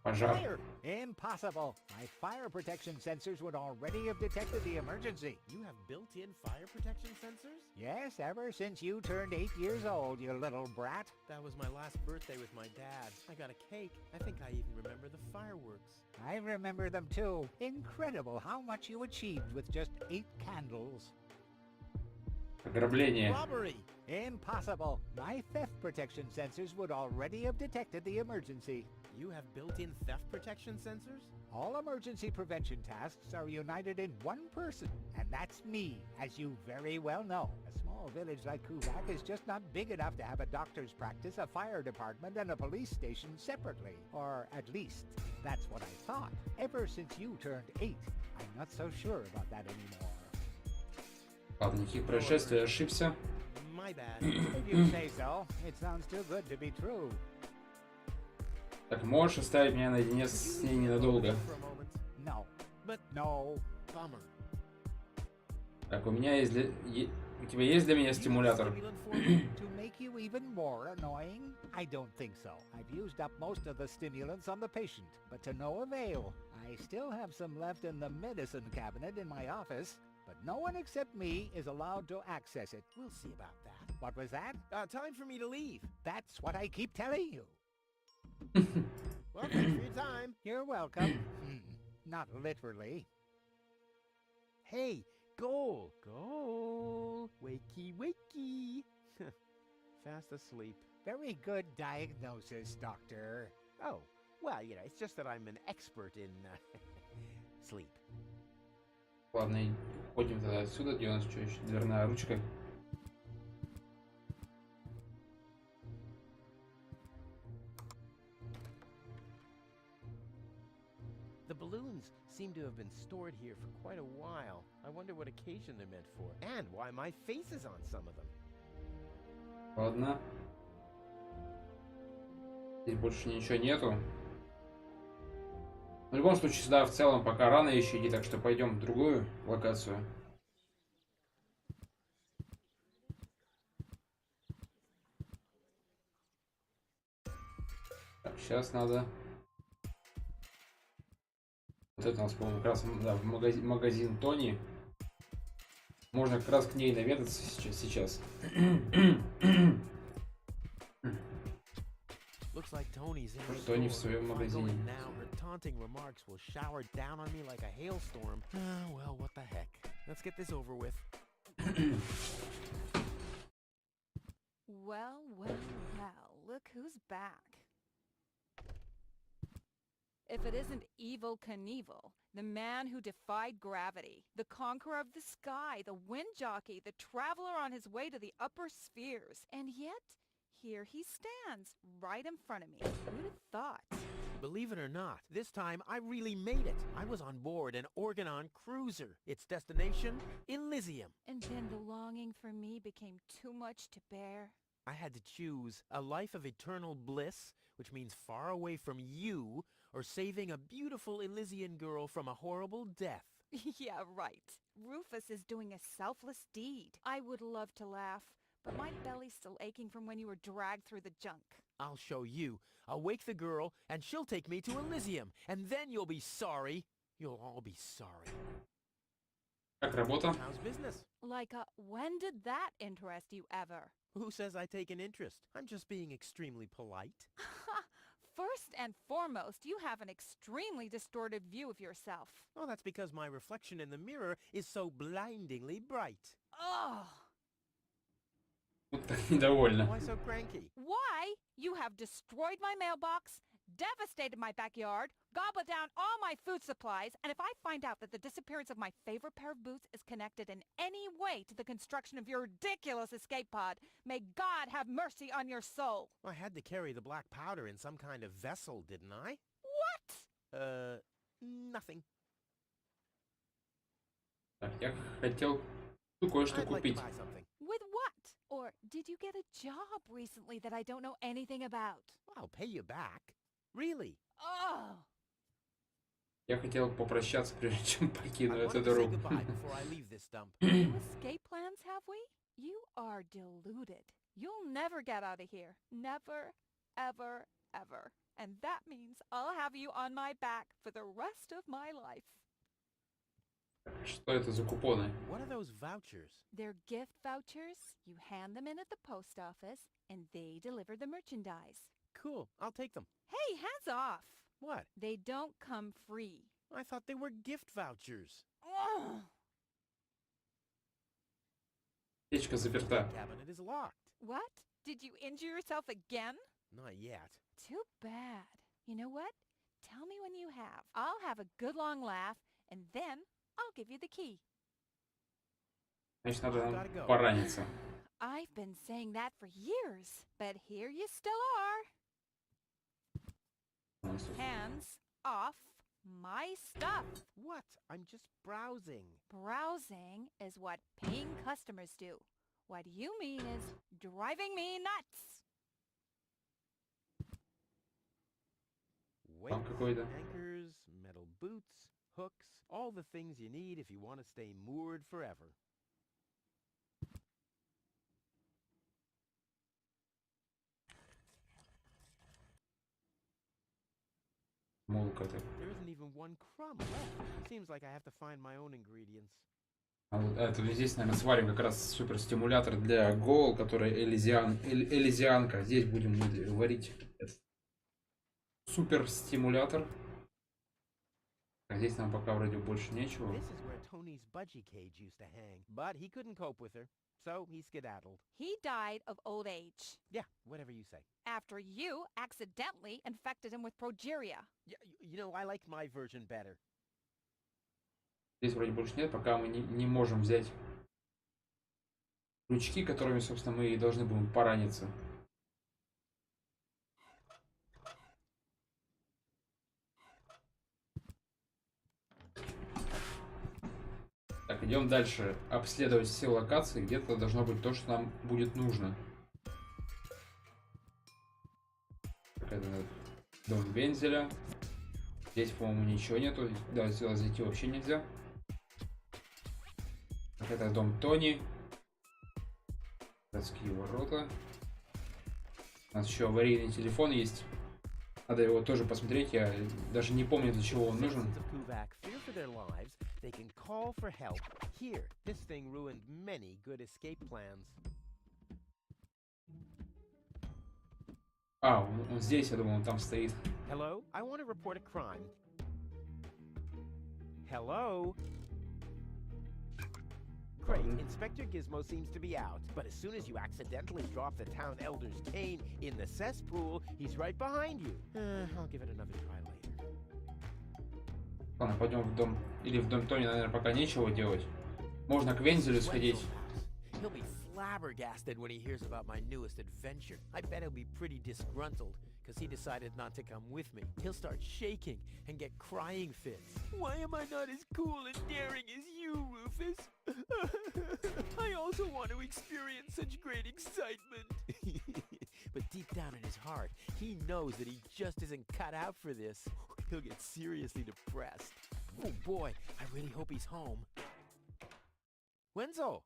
Пожар. Fire! Impossible. My fire protection sensors would already have detected the emergency. You have built-in fire protection sensors? Yes, ever since you turned 8 years old, you little brat. That was my last birthday with my dad. I got a cake. I think I even remember the fireworks. I remember them too. Incredible how much you achieved with just 8 candles. Ограбление. Robbery! Impossible. My theft protection sensors would already have detected the emergency. You have built-in theft protection sensors? All emergency prevention tasks are united in one person, and that's me, as you very well know. A small village like Kuvak is just not big enough to have a doctor's practice, a fire department, and a police station separately. Or at least, that's what I thought. Ever since you turned 8, I'm not so sure about that anymore. Ладно, никаких происшествий, я ошибся. My bad. If you say so, it sounds too good to be true. Так, можешь оставить меня наедине с ней ненадолго? No. But No. bummer. Так, у меня есть у тебя есть для меня стимулятор? To make you even more annoying? I don't think so. I've used up most of the stimulants on the patient, but to no avail. I still have some left in the medicine cabinet in my office, but no one except me is allowed to access it. We'll see about that. What was that? Time for me to leave. That's what I keep telling you. Well, thanks for your time. You're welcome. Not literally. Hey, goal. Goal. Wakey, wakey. Fast asleep. Very good diagnosis, Doctor. Oh, well, you know, it's just that I'm an expert in sleep. Ладно, уходим тогда отсюда. Где у нас что еще? Дверная ручка. The balloons seem to have been stored here for quite a while. I wonder what occasion they're meant for, and why my face is on some of them. Ладно. Здесь больше ничего нету. В любом случае, сюда в целом пока рано еще идти, так что пойдем в другую локацию. Так, сейчас надо... Вот это у нас, по-моему, как раз да, магазин Тони. Можно как раз к ней наведаться сейчас. Looks like Tony's in the Тони в store. своем If I go магазине. in now, her taunting remarks will shower down on me like a hailstorm. Well, what the heck. Let's get this over with. Well, well, well, look who's back. If it isn't Evil Knievel, the man who defied gravity, the conqueror of the sky, the wind jockey, the traveler on his way to the upper spheres. And yet, here he stands, right in front of me. Who'd have thought? Believe it or not, this time I really made it. I was on board an Organon cruiser. Its destination, Elizium. And then the longing for me became too much to bear. I had to choose a life of eternal bliss, which means far away from you, or saving a beautiful Elysian girl from a horrible death. Yeah, right. Rufus is doing a selfless deed. I would love to laugh, but my belly's still aching from when you were dragged through the junk. I'll show you. I'll wake the girl, and she'll take me to Elysium, and then you'll be sorry. You'll all be sorry. Как работа? How's business? Like, when did that interest you ever? Who says I take an interest? I'm just being extremely polite. First and foremost, you have an extremely distorted view of yourself. Oh, that's because my reflection in the mirror is so blindingly bright. Ugh! Недовольна. Why so cranky? Why? You have destroyed my mailbox, devastated my backyard, gobbled down all my food supplies, and if I find out that the disappearance of my favorite pair of boots is connected in any way to the construction of your ridiculous escape pod, may God have mercy on your soul. I had to carry the black powder in some kind of vessel, didn't I? What? Nothing. Так, я хотел кое-что I'd like to купить. buy something. With what? Or did you get a job recently that I don't know anything about? I'll pay you back. Really? Oh! Я хотел попрощаться, прежде чем покину I эту wanted to say дорогу. goodbye before I leave this dump. No escape plans, have we? You are deluded. You'll never get out of here. Never, ever, ever. And that means I'll have you on my back for the rest of my life. Что это за купоны? What are those vouchers? They're gift vouchers. You hand them in at the post office, and they deliver the merchandise. Cool. I'll take them. Hey, hands off! What? They don't come free. I thought they were gift vouchers. Ugh. Печка заперта. Cabinet is locked. What? Did you injure yourself again? Not yet. Too bad. You know what? Tell me when you have. I'll have a good long laugh, and then I'll give you the key. Значит, надо нам пораниться. I've been saying that for years, but here you still are. Hands off my stuff. What? I'm just browsing. Browsing is what paying customers do. What you mean is driving me nuts. Weights, какой-то. anchors, metal boots, hooks, all the things you need if you want to stay moored forever. Молка-то. There isn't even one crumb left. Seems like I have to find my own ingredients. А вот это здесь, наверное, сварим как раз суперстимулятор для гол, который элизианка. Здесь будем мы варить суперстимулятор. А здесь нам пока вроде больше нечего. This is where Tony's budgie cage used to hang, but he couldn't cope with her, so he skedaddled. He died of old age. Yeah, whatever you say. After you accidentally infected him with progeria. Yeah, you know, I like my version better. Здесь вроде больше нет, пока мы не можем взять крючки, которыми, собственно, мы и должны будем пораниться. Так, идем дальше. Обследовать все локации. Где-то должно быть то, что нам будет нужно. Так, это дом Вензеля. Здесь, по-моему, ничего нету. Да, сюда зайти вообще нельзя. Так, это дом Тони. Городские ворота. У нас еще аварийный телефон есть. Надо его тоже посмотреть. Я даже не помню, для чего он нужен. They can call for help. Here, this thing ruined many good escape plans. А, он здесь, я думал, он там стоит. Hello, I want to report a crime. Hello? Great, Inspector Gizmo seems to be out, but as soon as you accidentally drop the town elder's cane in the cesspool, he's right behind you. I'll give it another try later. Ладно, пойдем в дом. Или в дом Тони, наверное, пока нечего делать. Можно к Вензелю сходить. He'll be flabbergasted when he hears about my newest adventure. I bet he'll be pretty disgruntled, because he decided not to come with me. He'll start shaking and get crying fits. Why am I not as cool and daring as you, Rufus? I also want to experience such great excitement. But deep down in his heart, he knows that he just isn't cut out for this. He'll get seriously depressed. Oh boy, I really hope he's home. Wenzel!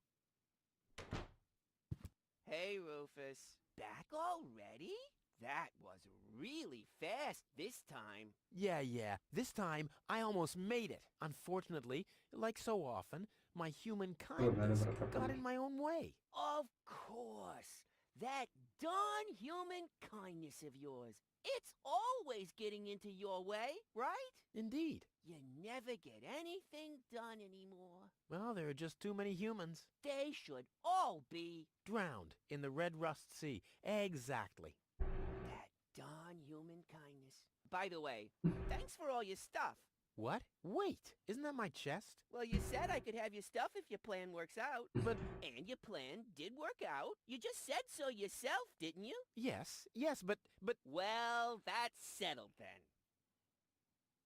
Hey, Rufus. Back already? That was really fast this time. Yeah. This time, I almost made it. Unfortunately, like so often, my human kindness got in my own way. Of course. That darn human kindness of yours. It's always getting into your way, right? Indeed. You never get anything done anymore. Well, there are just too many humans. They should all be drowned in the red rust sea. Exactly. That darn human kindness. By the way, thanks for all your stuff. What? Wait, isn't that my chest? Well, you said I could have your stuff if your plan works out. But... And your plan did work out. You just said so yourself, didn't you? Yes, but... Well, that's settled then.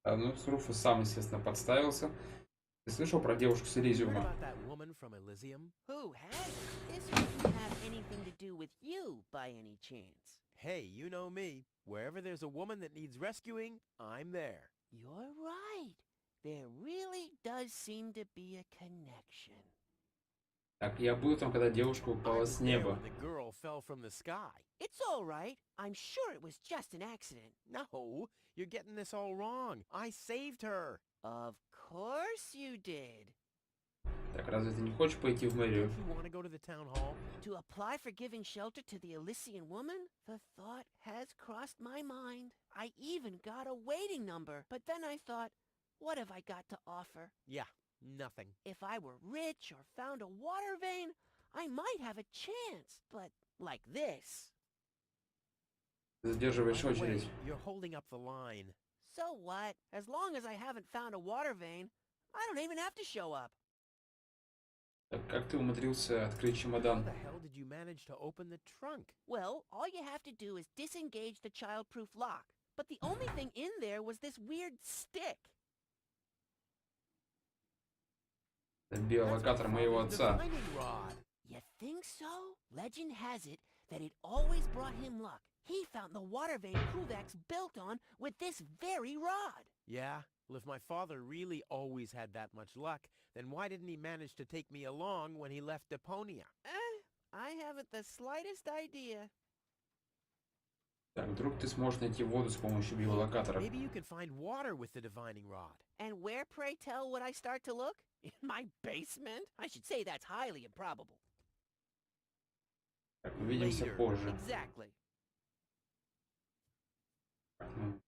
Ну, Руфус сам, естественно, подставился. Ты слышал про девушку с Элизиума? What about that woman from Elysium? Who has? This doesn't have anything to do with you, by any chance. Hey, you know me. Wherever there's a woman that needs rescuing, I'm there. You're right. There really does seem to be a connection. Так, я был там, когда девушка упала с неба. The girl fell from the sky. It's all right. I'm sure it was just an accident. No, you're getting this all wrong. I saved her. Of course you did. Так, разве ты не хочешь пойти в мэрию? You want to go to the town hall? To apply for giving shelter to the Elysian woman? The thought has crossed my mind. I even got a waiting number. But then I thought, what have I got to offer? Yeah, nothing. If I were rich or found a water vein, I might have a chance. But like this. Задерживаешь By the way, очередь. you're holding up the line. So what? As long as I haven't found a water vein, I don't even have to show up. Так, как ты умудрился открыть How чемодан? the hell did you manage to open the trunk? Well, all you have to do is disengage the child-proof lock. But the only thing in there was this weird stick. Это биолокатор моего отца. Divining rod. You think so? Legend has it that it always brought him luck. He found the water vein Kuvak's built on with this very rod. Yeah? Well, if my father really always had that much luck, then why didn't he manage to take me along when he left Deponia? I haven't the slightest idea. Так, вдруг ты сможешь найти воду с помощью биолокатора. Maybe you can find water with the divining rod. And where, pray tell, would I start to look? In my basement? I should say that's highly improbable. Так, увидимся Later. позже. Exactly. Так, ну,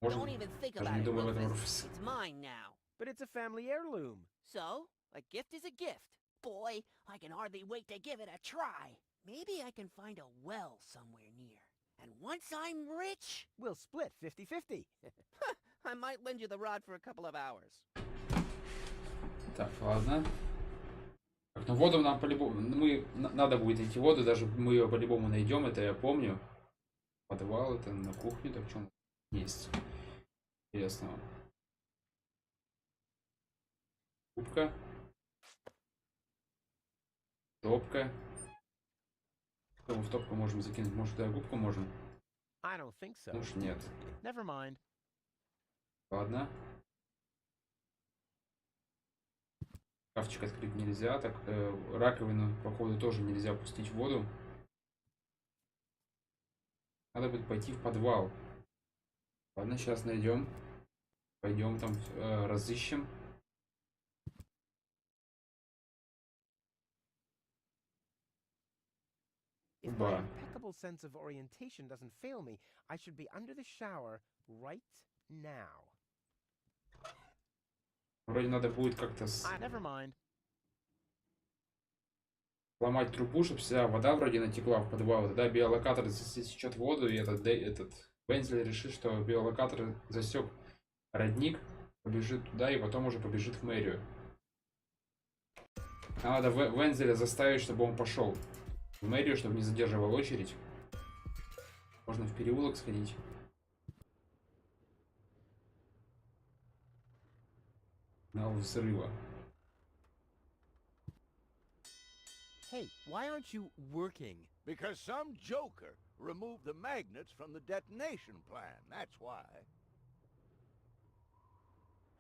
можем... Don't even think Даже about не it, думай об этом, Rufus. Руфус. It's mine now. But it's a family heirloom. So, a gift is a gift. Boy, I can hardly wait to give it a try. Maybe I can find a well somewhere near. And once I'm rich, We'll split 50-50. I might lend you the rod for a couple of hours. Так, ладно. Так, ну воду нам по-любому... Надо будет найти воду, даже мы ее по-любому найдем, это я помню. Подвал, это на кухне, так что есть интересного. Губка. Топка. Что мы в топку можем закинуть? Может, туда губку можем? I don't think so. Может, нет. Never mind. Ладно. Шкафчик открыть нельзя. Так, раковину, походу, тоже нельзя пустить в воду. Надо будет пойти в подвал. Ладно, сейчас найдем. Пойдем там разыщем. If my Ба. impeccable sense of orientation doesn't fail me, I should be under the shower right now. Вроде надо будет как-то Never mind. сломать трубу, чтобы вся вода вроде натекла в подвал. Тогда биолокатор засечет воду, и этот Вензель решит, что биолокатор засек родник, побежит туда и потом уже побежит в мэрию. А надо Вензеля заставить, чтобы он пошел в мэрию, чтобы не задерживал очередь. Можно в переулок сходить. На взрыва. Hey, why aren't you working? Because some joker removed the magnets from the detonation plan, that's why.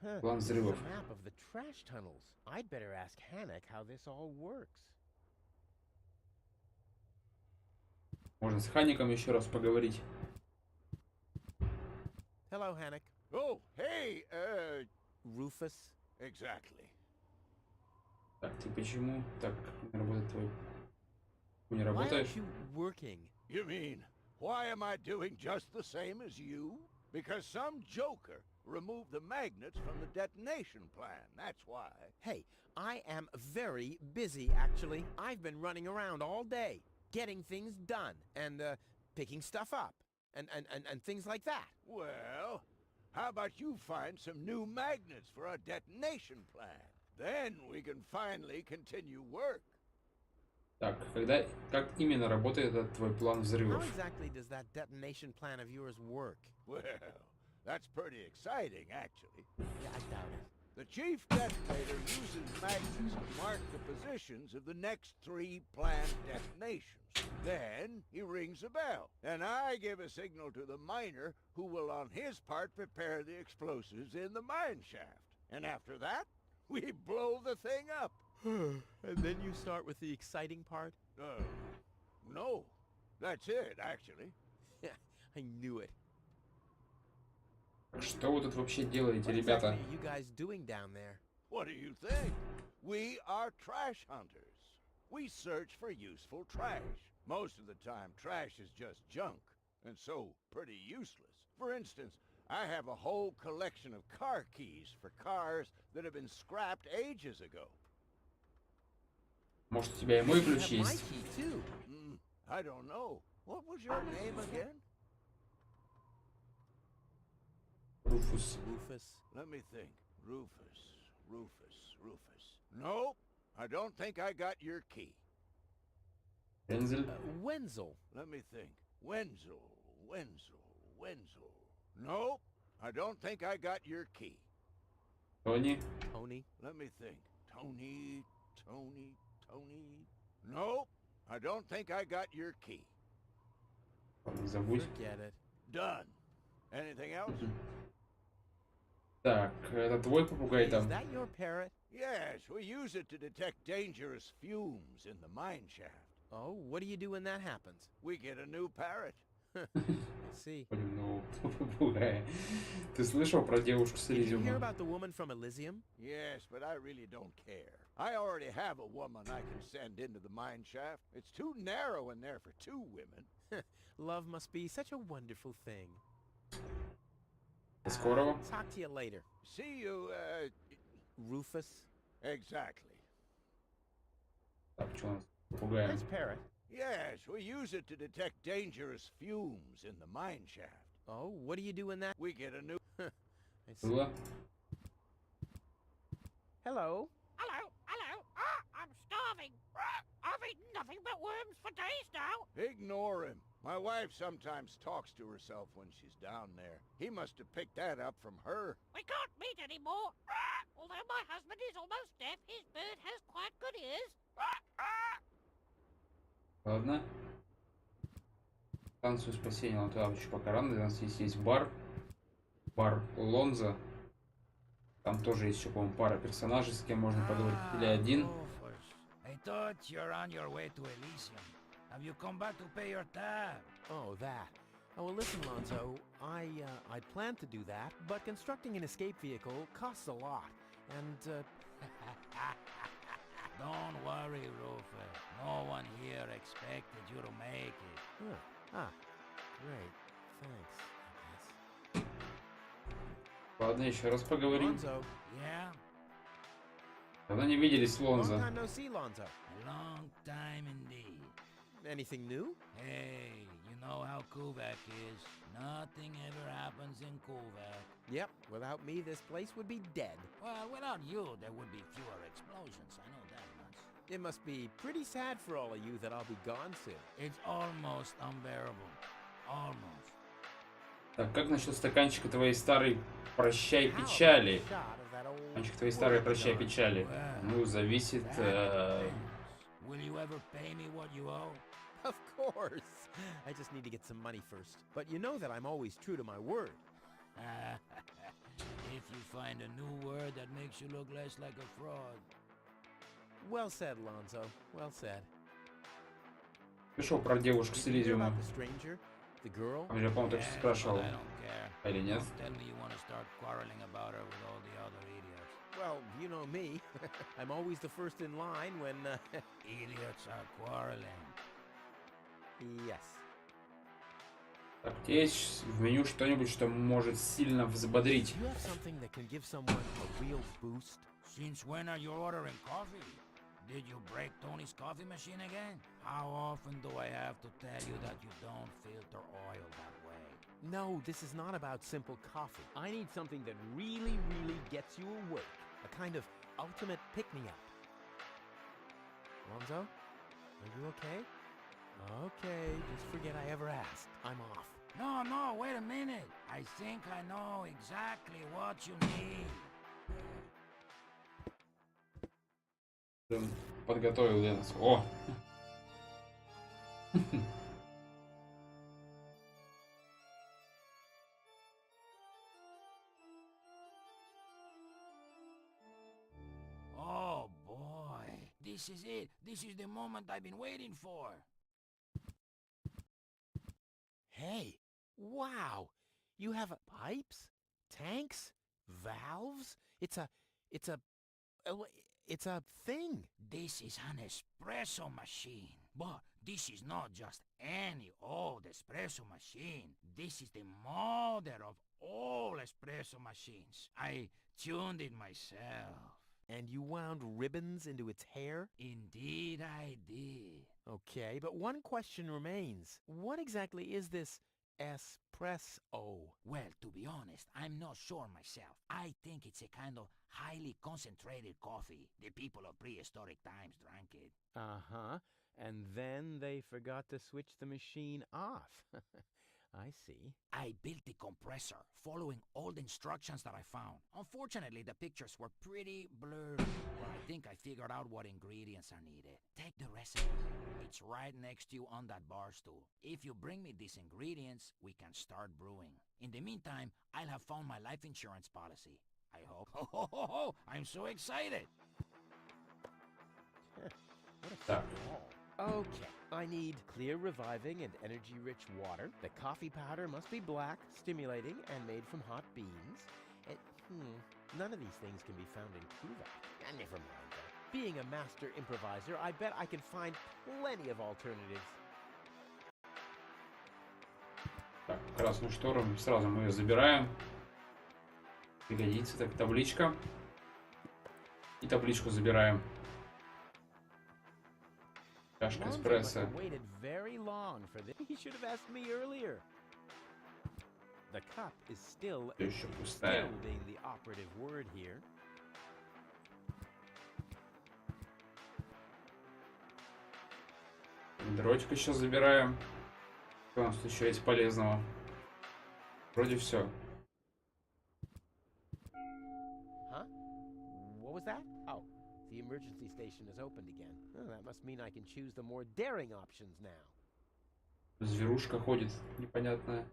Huh, План this is a взрывов. map of the trash tunnels. I'd better ask Hannock how this all works. Можно с Хаником еще раз поговорить. Hello, Hannock. Oh, hey, Rufus. exactly. Так, ты почему так не работает твой... Не Why работаешь? aren't you working? You mean, why am I doing just the same as you? Because some joker removed the magnets from the detonation plan, that's why. Hey, I am very busy, actually. I've been running around all day, getting things done, and, picking stuff up, and things like that. Well, how about you find some new magnets for our detonation plan? Then we can finally continue work. Так, как именно работает этот твой план How взрывов? exactly does that detonation plan of yours work? Well, that's pretty exciting, actually. Yeah, I doubt it. The chief detonator uses magnets to mark the positions of the next 3 planned detonations. Then he rings a bell, and I give a signal to the miner who will on his part prepare the explosives in the mine shaft. And after that, we blow the thing up. And then you start with the exciting part? No. That's it, actually. Yeah, I knew it. Что вы тут вообще делаете, What ребята? exactly are you guys doing down there? What do you think? We are trash hunters. We search for useful trash. Most of the time, trash is just junk, and so pretty useless. For instance, I have a whole collection of car keys for cars that have been scrapped ages ago. Может, у тебя и мой You ключ have my есть? key, too. I don't know. What was your name again? Руфус. Rufus. Let me think. Rufus. Nope. I don't think I got your key. Wenzel. Wenzel. Let me think. Wenzel. Nope. I don't think I got your key. Тони. Tony. Let me think. Tony. Nope. I don't think I got your key. Не забудь. Forget it. Done. Anything else? Так, это твой попугай Is там? that your parrot? Yes, we use it to detect dangerous fumes in the mine shaft. Oh, what do you do when that happens? We get a new parrot. I see. Ну, попугай. Ты слышал про девушку с Did you hear Элизиума? about the woman from Elysium? Yes, but I really don't care. I already have a woman I can send into the mine shaft. It's too narrow in there for two women. Love must be such a wonderful thing. До скорого. Talk to you later. See you, Rufus. exactly. Так, что у нас? Попугаем. Nice parrot. Yes, we use it to detect dangerous fumes in the mine shaft. Oh, what do you do when that? We get a new... I see. Было? Hello. Hello. I'm starving. I've eaten nothing but worms for days now. Ignore him. My wife sometimes talks to herself when she's down there. He must have picked that up from her. We can't meet anymore. Although my husband is almost deaf, his bird has quite good ears. Ладно. Станцию спасения, но туда еще пока рано. У нас здесь есть бар. Бар Лонза. Там тоже есть еще, по-моему, пара персонажей, с кем можно поговорить. Или один. I thought you're on your way to Elysium. Have you come back to pay your tab? Oh, that. Oh, well, listen, Lonzo. I planned to do that, but constructing an escape vehicle costs a lot. And, Don't worry, Rufus. No one here expected you to make it. Great. Thanks, I guess. Ладно, еще раз поговорим. Lonzo. Yeah? Давно не виделись, Long Лонза. time no see, Lonzo. A long time indeed. Anything new? Hey, you know how Kuvak is. Nothing ever happens in Kuvak. Yep, without me, this place would be dead. Well, without you, there would be fewer explosions. I know that much. It must be pretty sad for all of you that I'll be gone soon. It's almost unbearable. Almost. Так, как насчет стаканчика твоей старой «Прощай печали»? Стаканчик твоей старой «Прощай печали». Ну, зависит... Will you ever pay me what you owe? Of course. I just need to get some money first. But you know that I'm always true to my word. If you find a new word that makes you look less like a fraud. Well said, Lonzo. Well said. Слышал про девушку с Did you hear Элизиума? about the stranger? The girl? Он же, по-моему, только что спрашивал. I don't care. Или нет? Don't tell me you want to start quarreling about her with all the other idiots. Well, you know me. I'm always the first in line when... Idiots are quarreling. Yes. Так, у тебя есть в меню что-нибудь, что может сильно взбодрить? Do you have something that can give someone a real boost? Since when are you ordering coffee? Did you break Tony's coffee machine again? How often do I have to tell you that you don't filter oil that way? No, this is not about simple coffee. I need something that really gets you awake. A kind of ultimate pick-me-up. Lonzo? Are you okay? Okay, just forget I ever asked. I'm off. No, wait a minute. I think I know exactly what you need. Подготовил я нас. О! Oh boy, this is it. This is the moment I've been waiting for. Hey, wow. You have pipes, tanks, valves. It's a thing. This is an espresso machine. But this is not just any old espresso machine. This is the mother of all espresso machines. I tuned it myself. And you wound ribbons into its hair? Indeed I did. Okay, but one question remains. What exactly is this espresso? Well, to be honest, I'm not sure myself. I think it's a kind of highly concentrated coffee. The people of prehistoric times drank it. Uh-huh. And then they forgot to switch the machine off. I see. I built the compressor, following all the instructions that I found. Unfortunately, the pictures were pretty blurry, but I think I figured out what ingredients are needed. Take the recipe. It's right next to you on that bar stool. If you bring me these ingredients, we can start brewing. In the meantime, I'll have found my life insurance policy. I hope. Ho, ho, ho, ho! I'm so excited! What a fun ball. Okay, I need clear, reviving, and energy-rich water. The coffee powder must be black, stimulating, and made from hot beans. None of these things can be found in Cuba. Never mind, though. Being a master improviser, I bet I can find plenty of alternatives. Так, красную штору, сразу мы ее забираем. Пригодится. Так, табличка. И табличку забираем. Чашка эспрессо. Все еще пустая. Дротик еще забираем. Что у нас тут еще есть полезного? Вроде все. The emergency station is opened again. Oh, that must mean I can choose the more daring options now. Зверушка ходит непонятная.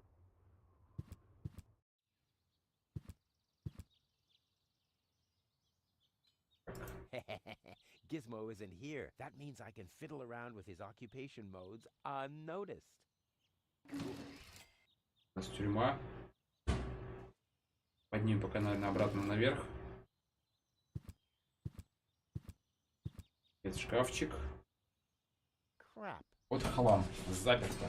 Gizmo isn't here. That means I can fiddle around with his occupation modes unnoticed. У нас тюрьма. Поднимем пока, наверное, обратно наверх. Это шкафчик. Вот хлам. Заперто.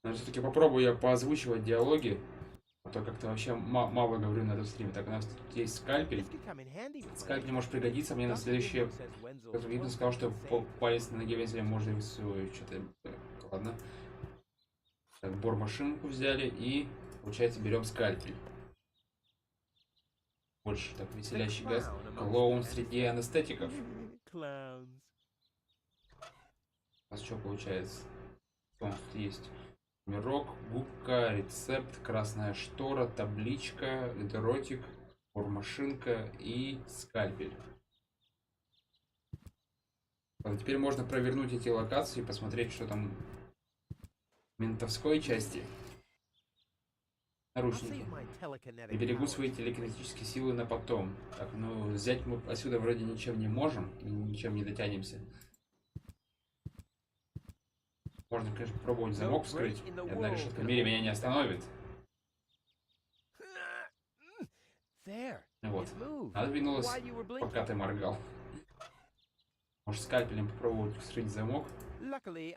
Наверное, все-таки попробую я поозвучивать диалоги. А то как-то вообще мало говорю на этом стриме. Так, у нас тут есть скальпель. Скальпель может пригодиться мне на следующее. Кто-то видно сказал, что палец на ноге вензеля можно рисовать. Что-то. Ладно. Так, бормашинку взяли и, получается, берем скальпель. Больше так веселящий газ. Клоун среди анестетиков. У нас что получается? Что у нас тут есть? Мирок, губка, рецепт, красная штора, табличка, дротик, бормашинка и скальпель. А теперь можно провернуть эти локации и посмотреть, что там в ментовской части. Наручники. И берегу свои телекинетические силы на потом. Так, ну взять мы отсюда вроде ничем не можем, ничем не дотянемся. Можно, конечно, пробовать замок вскрыть. Ни одна решетка в мире меня не остановит. Вот. Она двинулась, пока ты моргал. Может, скальпелем попробовать вскрыть замок? Реальный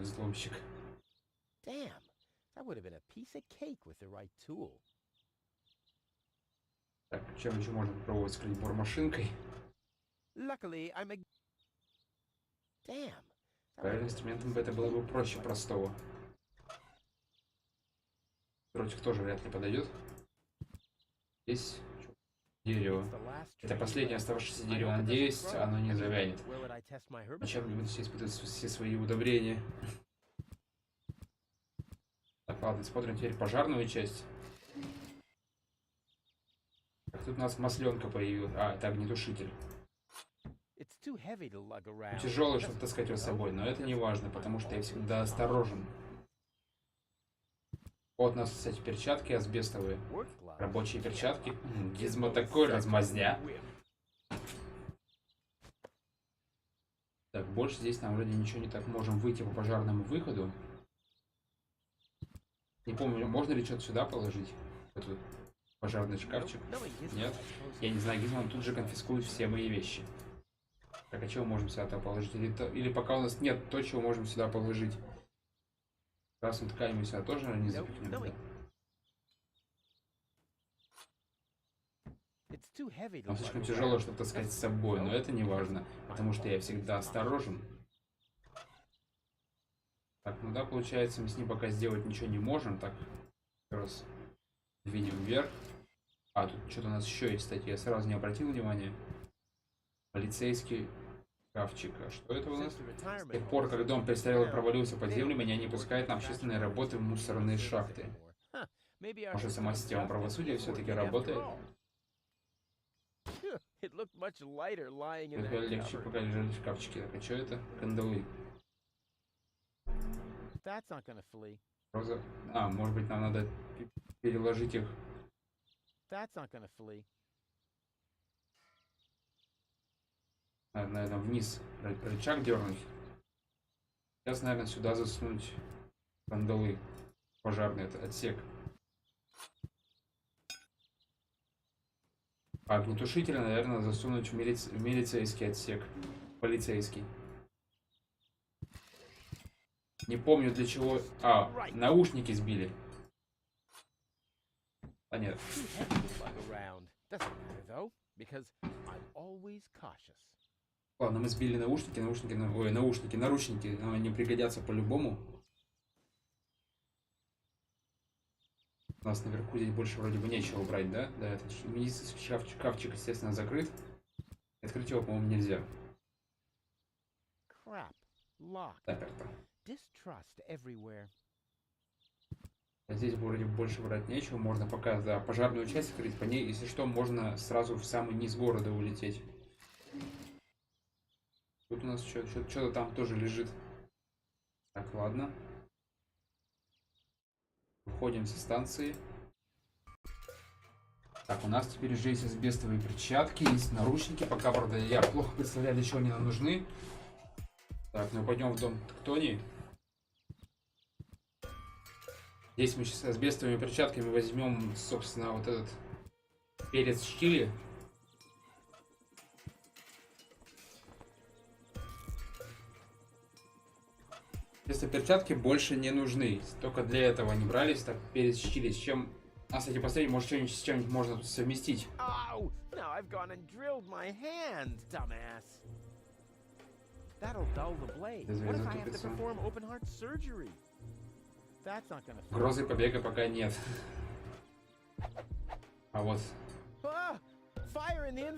взломщик. Так, чем еще можно попробовать вскрыть бормашинкой? Правильным инструментом это было бы проще простого. Дротик тоже вряд ли подойдет. Здесь дерево. Это последнее оставшееся дерево. Надеюсь, оно не завянет. Зачем мне здесь испытывать все свои удобрения? Так, ладно, смотрим теперь пожарную часть. Так, тут у нас масленка появилась. А, это огнетушитель. Тяжелый, чтобы таскать его с собой, но это не важно, потому что я всегда осторожен. Вот у нас, кстати, перчатки асбестовые. Рабочие перчатки. Гизмо такой размазня. Так, больше здесь нам вроде ничего не так. Можем выйти по пожарному выходу. Не помню, можно ли что-то сюда положить? Этот пожарный шкафчик. Нет. Я не знаю, Гизмо тут же конфискует все мои вещи. Так, а чего можем сюда положить? Или пока у нас нет то, чего можем сюда положить. Красную ткань мы сюда тоже не запихнем. Да? Он слишком тяжелый, чтобы таскать с собой, но это не важно, потому что я всегда осторожен. Так, ну да, получается, мы с ним пока сделать ничего не можем. Так, раз двинем вверх. А, тут что-то у нас еще есть, кстати, я сразу не обратил внимания. Полицейский шкафчик. А что это у нас? С тех пор, как дом престарелый провалился под землю, меня не пускают на общественные работы в мусорные шахты. Может, сама система правосудия все-таки работает? Это легче, пока лежали шкафчики. Так, а что это? Кандалы. Роза... А, может быть, нам надо переложить их. Надо, наверное, вниз рычаг дернуть. Сейчас, наверное, сюда засунуть кандалы. Пожарный это отсек. А огнетушителя, наверное, засунуть в милицейский отсек. Полицейский. Не помню для чего... А, наушники сбили. А нет. Ладно, мы сбили наушники, наручники, но они пригодятся по-любому. У нас наверху здесь больше вроде бы нечего брать, да? Да, это медицинский шкафчик, естественно, закрыт. Открыть его, по-моему, нельзя. Заперто. Здесь вроде больше брать нечего. Можно пока за пожарную часть открыть. По ней, если что, можно сразу в самый низ города улететь. Тут у нас что-то там тоже лежит. Так, ладно. Выходим со станции. Так, у нас теперь уже есть асбестовые перчатки, есть наручники. Пока, правда, я плохо представляю, для чего они нам нужны. Так, ну пойдем в дом к Тони. Здесь мы сейчас с асбестовыми перчатками возьмем, собственно, вот этот перец чили. Если перчатки больше не нужны, только для этого они брались. Так, перец чили, с чем... А, кстати, посмотрите, может, что-нибудь с чем-нибудь можно тут совместить. Угрозы побега пока нет. А вот.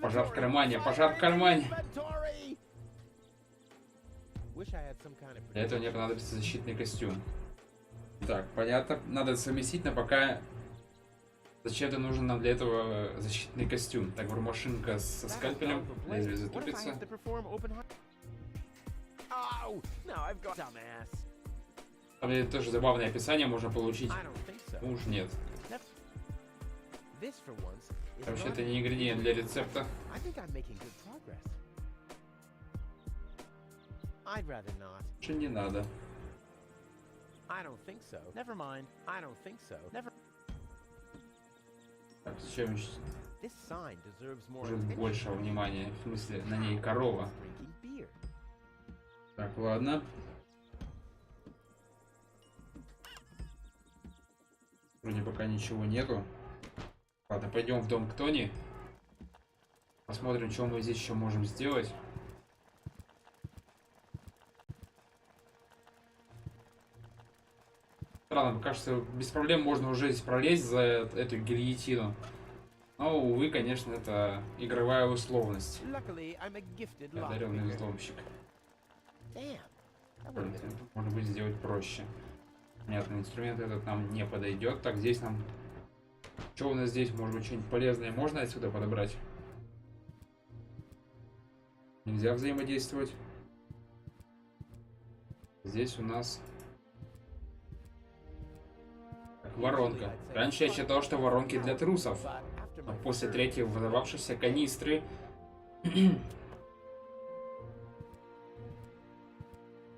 Пожар в кармане, пожар в кармане. Для этого мне понадобится защитный костюм. Так, понятно. Надо совместить, но пока... Зачем-то нужен нам для этого защитный костюм. Так, машинка со скальпелем. Лезвие затупится. Там тоже забавное описание можно получить. Ну уж нет. Вообще это не ингредиент для рецепта. Лучше не надо. Так, зачем уже большего внимания? В смысле, на ней корова. Так, ладно. Вроде пока ничего нету. Ладно, пойдем в дом к Тони. Посмотрим, что мы здесь еще можем сделать. Странно, мне кажется, без проблем можно уже здесь пролезть за эту гильотину. Но, увы, конечно, это игровая условность. Одаренный взломщик. Может быть, сделать проще. Понятно, инструмент этот нам не подойдет. Так, здесь нам... Что у нас здесь? Может быть, что-нибудь полезное можно отсюда подобрать? Нельзя взаимодействовать. Здесь у нас... Так, воронка. Раньше я считал, что воронки для трусов. Но после третьей взорвавшейся канистры...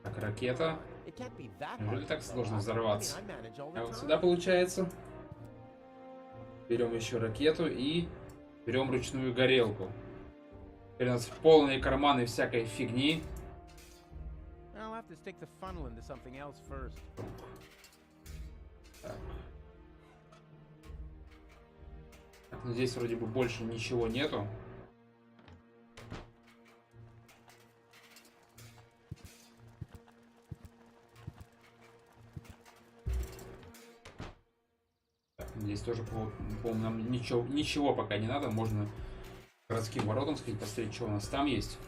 Так, ракета. Неужели так сложно взорваться? А вот сюда получается. Берем еще ракету и берем ручную горелку. Теперь у нас полные карманы всякой фигни. Так. Так, ну здесь вроде бы больше ничего нету. Здесь тоже, по-моему, нам ничего пока не надо. Можно к городским воротам сходить, посмотреть, что у нас там есть.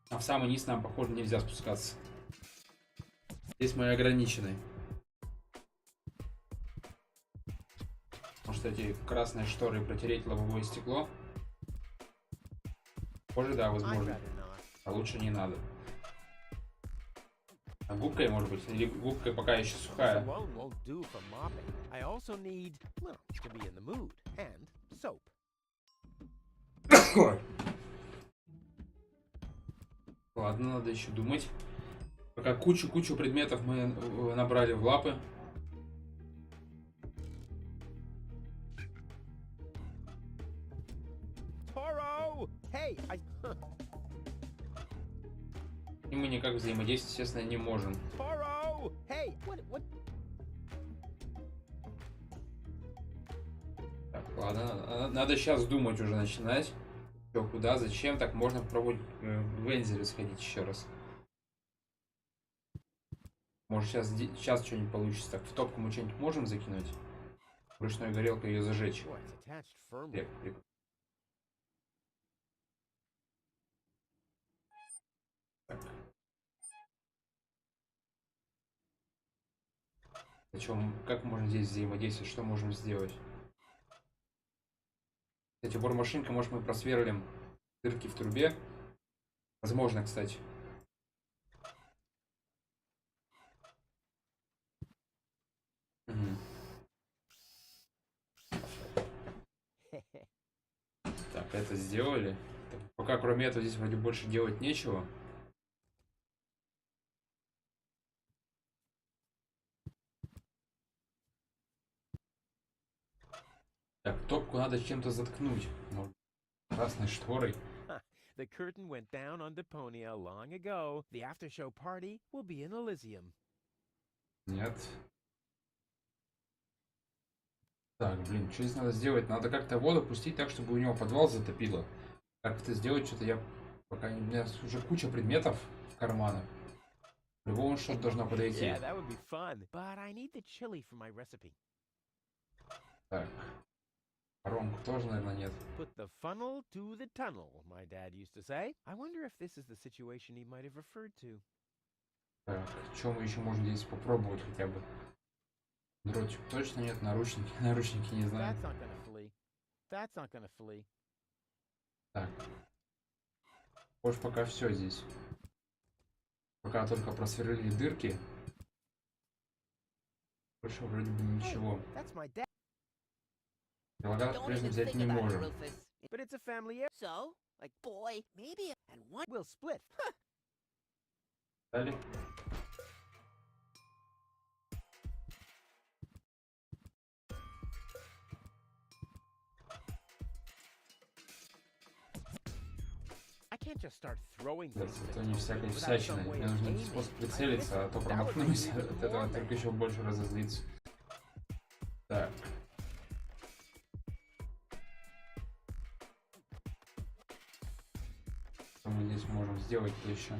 А в самый низ нам, похоже, нельзя спускаться. Здесь мы ограничены. Может, эти красные шторы протереть лобовое стекло? Позже, да, возможно. А лучше не надо. А губкой, может быть? Или губкой пока еще сухая? Ладно, надо еще думать. Пока кучу предметов мы набрали в лапы. И мы никак взаимодействовать, естественно, не можем. Так, ладно, надо сейчас думать уже начинать. Что, куда, зачем? Так, можно попробовать в Энзеле сходить еще раз. Может, сейчас что-нибудь получится. Так, в топку мы что-нибудь можем закинуть? Ручной горелкой ее зажечь. Так. Как можно здесь взаимодействовать? Что можем сделать? Кстати, бормашинка, может, мы просверлим дырки в трубе? Возможно, кстати. Угу. Так, это сделали. Так, пока кроме этого здесь вроде больше делать нечего. Так, топку надо чем-то заткнуть. Может, красной шторой. The curtain went down on Deponia long ago. The after-show party will be in Элизиум. Нет. Так, блин, что здесь надо сделать? Надо как-то воду пустить так, чтобы у него подвал затопило. Как это сделать, что-то я пока не... У меня уже куча предметов в карманах. Любому что-то должно подойти. Yeah, that would be fun, but I need the chili for my recipe. Так. Коронку тоже, наверное, нет. Put the funnel to the tunnel, my dad used to say. I wonder if this is the situation he might have referred to. Так, что мы еще можем здесь попробовать хотя бы? Дротик точно нет, наручники, наручники не знаю. That's not gonna flee. That's not gonna flee. Так. Может, пока все здесь. Пока только просверлили дырки. Больше вроде бы ничего. That's my dad. Прилагать прежде взять не можем. But it's a family. So, like, boy, maybe, and one We'll split. Далее. I can't just start throwing Да, things. это не всякой всячины. Мне нужен способ прицелиться, а то промахнусь. От этого только еще больше разозлиться. Так. Что мы здесь можем сделать-то еще?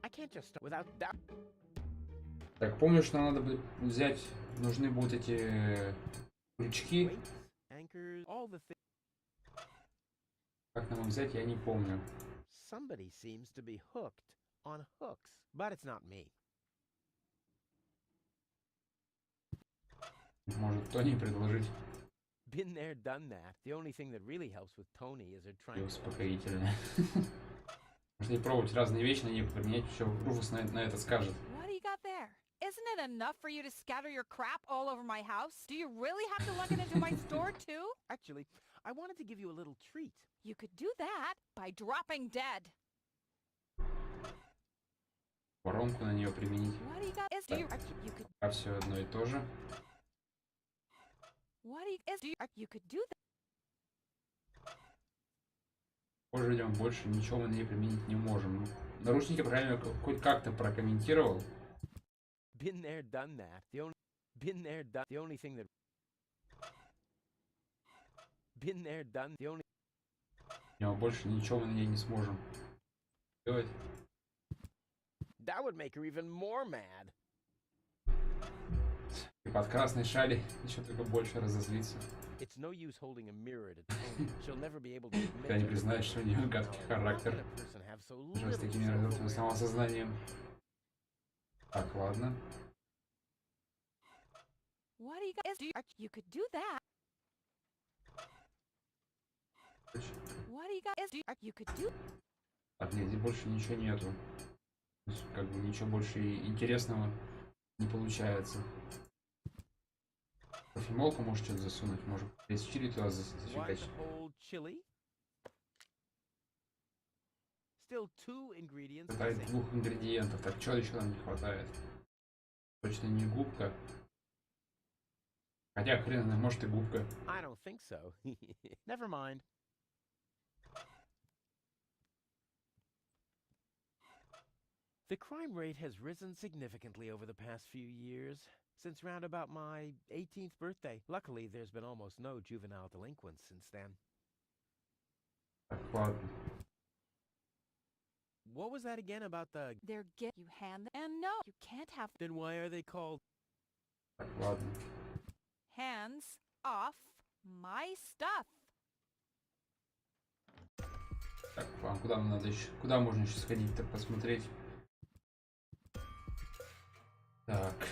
I can't just start without that. Так, помню, что надо будет взять, нужны будут эти крючки. Anchors, all the things. Как нам их взять, я не помню. Somebody seems to be hooked on hooks, but it's not me. Может, Тони предложить Been there, done that. The only thing that really helps with Tony is her trying. успокоительное. Можно и пробовать разные вещи на ней применять, еще Руфус на это скажет. What do you got there? Isn't it enough for you to scatter your crap all over my house? Do you really have to lug it into my store too? Actually, I wanted to give you a little treat. You could do that by dropping dead. Воронку на нее применить. What do you got? You could. А все одно и то же. What do you could do that. Позже идем, больше ничего мы на ней применить не можем. Наручники, правильно, хоть как-то прокомментировал. Been there, done that. Been there, done. The only thing that. Been there, done. The only. Но больше ничего мы на ней не сможем делать. That would make her even more mad. И под красной шали еще только больше разозлиться. It's no use holding a mirror to Deponia. She'll never be able to admit Когда не to признает, что у нее гадкий характер. How can a person have so Уже с little таким неразвитым самосознанием. Так, ладно. What do you guys do? You could do that. What do you guys do? You could do. Так, нет, здесь больше ничего нету. То есть, как бы ничего больше интересного не получается. Кофемолку может что-то засунуть, может. Здесь чили туда зафигачить. whole chili. Still two ingredients. Хватает missing. 2 ингредиентов. Так, чего еще нам не хватает? Точно не губка. Хотя хрен знает, может и губка. I don't think so. Never mind. The crime rate has risen significantly over the past few years, since round about my 18th birthday. Luckily, there's been almost no juvenile delinquents since then. Так, ладно. What was that again about the... They're get you hand them, and no, you can't have Then why are they called... Так, ладно. hands off my stuff. Так, вам куда нам надо еще? Куда можно еще сходить-то посмотреть? Так.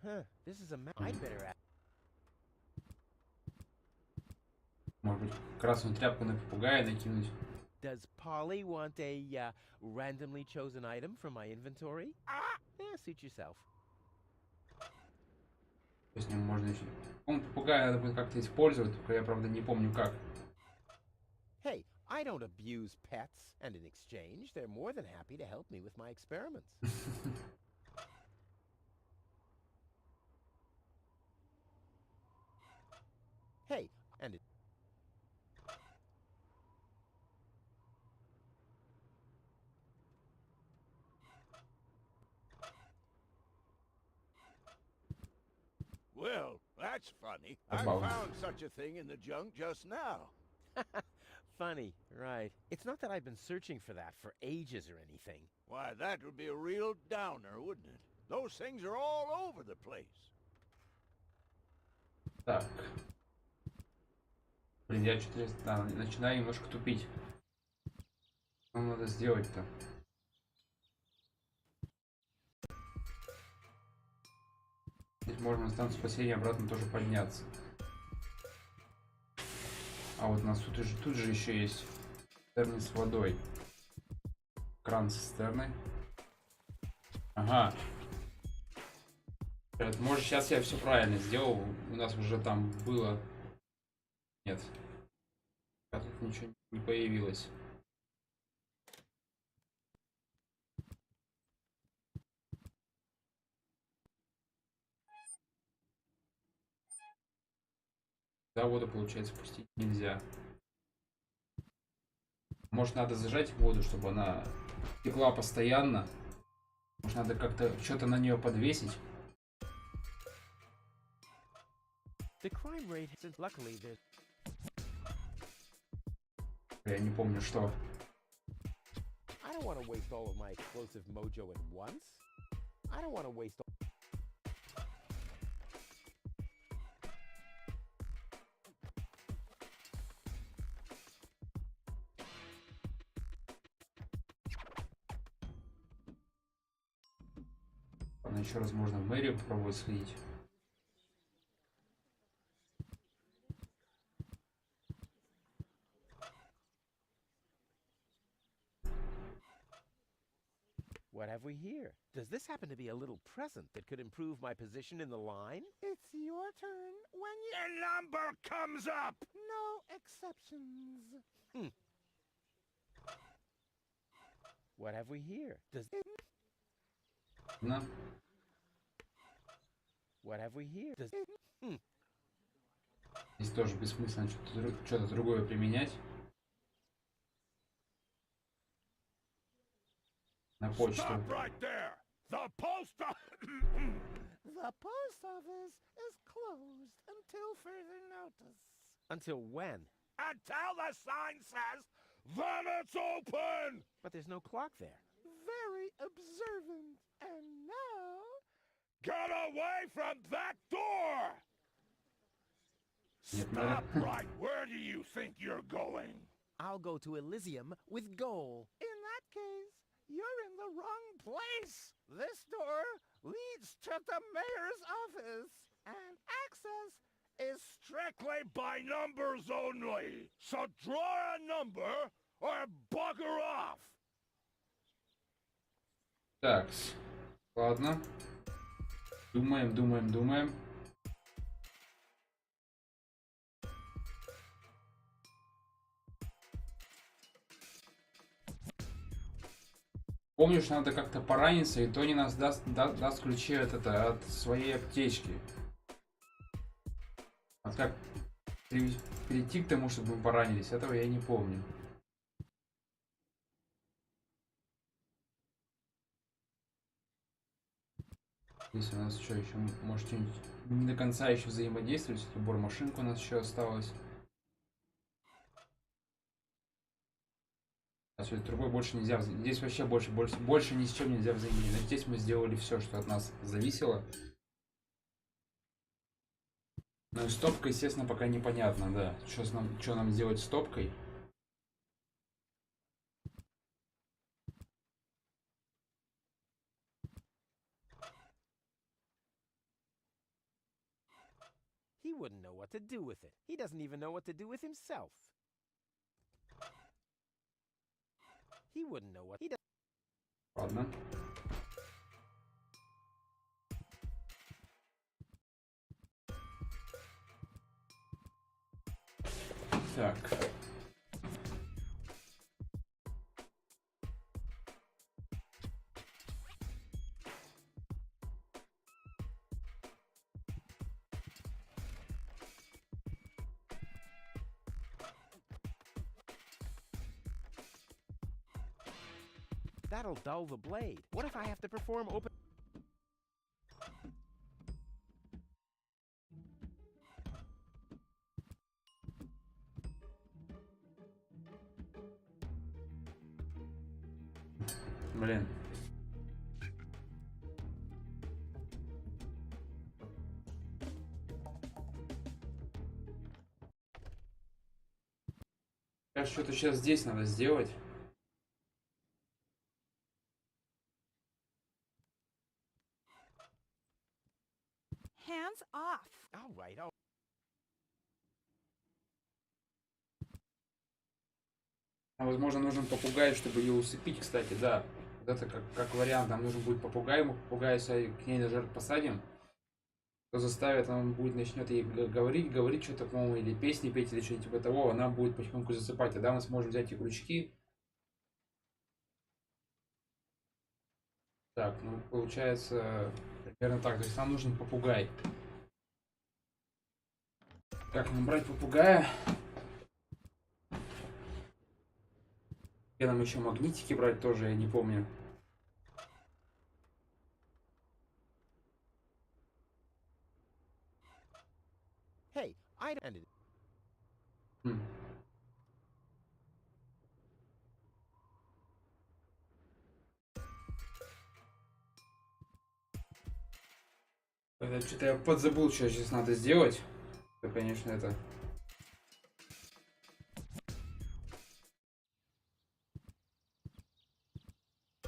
Huh, this is a map. I'd better ask. Может быть, красную тряпку на попугая накинуть? Does Polly want a randomly chosen item from my inventory? Suit yourself. С ним можно еще... Попугая надо будет как-то использовать, только я, правда, не помню как. Hey, I don't abuse pets, and in exchange, they're more than happy to help me with my experiments. Hey, and it... Well, that's funny. I About- found such a thing in the junk just now. Funny, right. It's not that I've been searching for that for ages or anything. Why, that would be a real downer, wouldn't it? Those things are all over the place. Так. Блин, я что-то начинаю немножко тупить. Что нам надо сделать-то? Здесь можно на станцию спасения обратно тоже подняться. А вот у нас тут же еще есть цистерны с водой. Кран цистерны. Ага. Может, сейчас я все правильно сделал. У нас уже там было... Нет. Тут ничего не появилось. Да, воду, получается, пустить нельзя. Может, надо зажать воду, чтобы она текла постоянно. Может, надо как-то что-то на нее подвесить. Я не помню, что. I don't want to waste all of my explosive mojo at once. I don't want to waste all... Еще раз можно в мэрию попробовать сходить. What have we here? Does this happen to be a little present that could improve my position in the line? It's your turn when Your number comes up! no exceptions. What have we here? Does... На. What have we here? Does... Здесь тоже бессмысленно что-то другое применять. На почту. Stop right there! The post The post office is closed until further notice. Until when? Until the sign says that it's open! But there's no clock there. Very observant. And now... Get away from that door! Stop right where do you think you're going? I'll go to Elizium with goal. In that case, you're in the wrong place. This door leads to the mayor's office, and access Is strictly by numbers only. So draw a number or bugger off. Так, ладно. Думаем. Помню, что надо как-то пораниться, и Тони нас даст ключи от своей аптечки. А как перейти к тому, чтобы мы поранились, этого я не помню. Здесь у нас что еще? Может, что-нибудь не до конца еще взаимодействовать. Убор машинку у нас еще осталось. А с этой трубой больше нельзя. Здесь вообще больше ни с чем нельзя взаимодействовать. Здесь мы сделали все, что от нас зависело. Ну и стопка, естественно, пока непонятно, да. Что нам делать с стопкой? He wouldn't know what to do with it. He doesn't even know what to do with himself. He wouldn't know what he does. Ладно. Так. That'll dull the blade. What if I have to perform open... Блин. Что-то сейчас здесь надо сделать. Hands off. All right, А возможно, нужен попугай, чтобы ее усыпить, кстати, да. Вот это как вариант. Нам нужен будет попугай. Мы попугая, если к ней на жертв посадим, то заставит, он будет, начнет ей говорить что-то, по-моему, или песни петь, или что-нибудь типа того, она будет потихоньку засыпать. Тогда мы сможем взять и крючки. Так, ну, получается, примерно так. То есть нам нужен попугай. Как нам брать попугая? Где нам еще магнитики брать тоже, я не помню. Hey, I ended. Что-то я подзабыл, что сейчас надо сделать. Это, конечно, это...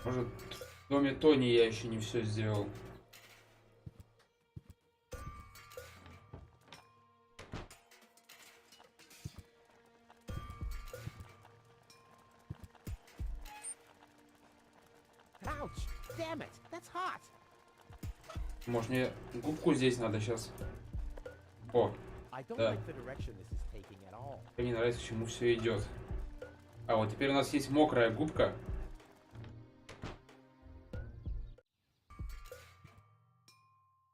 Может, в доме Тони я еще не все сделал. Ouch! Damn it! That's hot! Может, мне губку здесь надо сейчас? О, да. Мне не нравится, к чему все идет. А вот теперь у нас есть мокрая губка.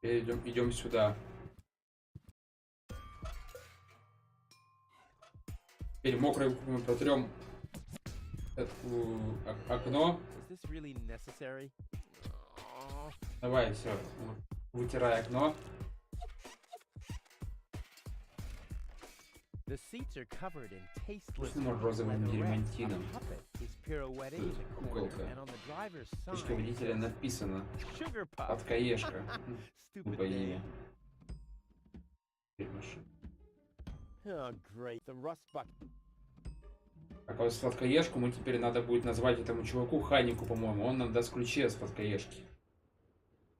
Идем сюда. Теперь мокрой губкой мы протрем окно. Давай, все. Вытирай окно. The seats are covered in tasteless Пустым розовым leather дермантином. wrap. A puppet is pirouetting in the corner, Куколка. and on the driver's В side ручке водителя написано Sugar Puff. «Сладкоежка». Stupid Глупое name. имя. Теперь машина. Oh, great. The rust bucket. А вот сладкоежку мы теперь надо будет назвать этому чуваку, Хайнику, по-моему. Он нам даст ключи от сладкоежки.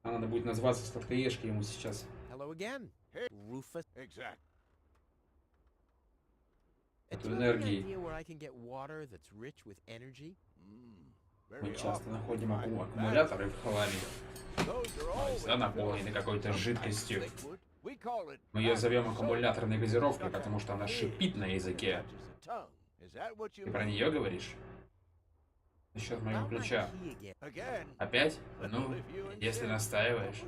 А надо будет назваться сладкоежкой ему сейчас. Hello again. Rufus. Exactly. От Do you have any энергии. idea where I can get water that's rich with energy? Мы часто находим аккумуляторы в хламе. Всегда наполнены какой-то жидкостью. Мы ее зовем аккумуляторной газировкой, потому что она шипит на языке. Ты про нее говоришь? Насчет моего ключа. Опять? Ну, если настаиваешь.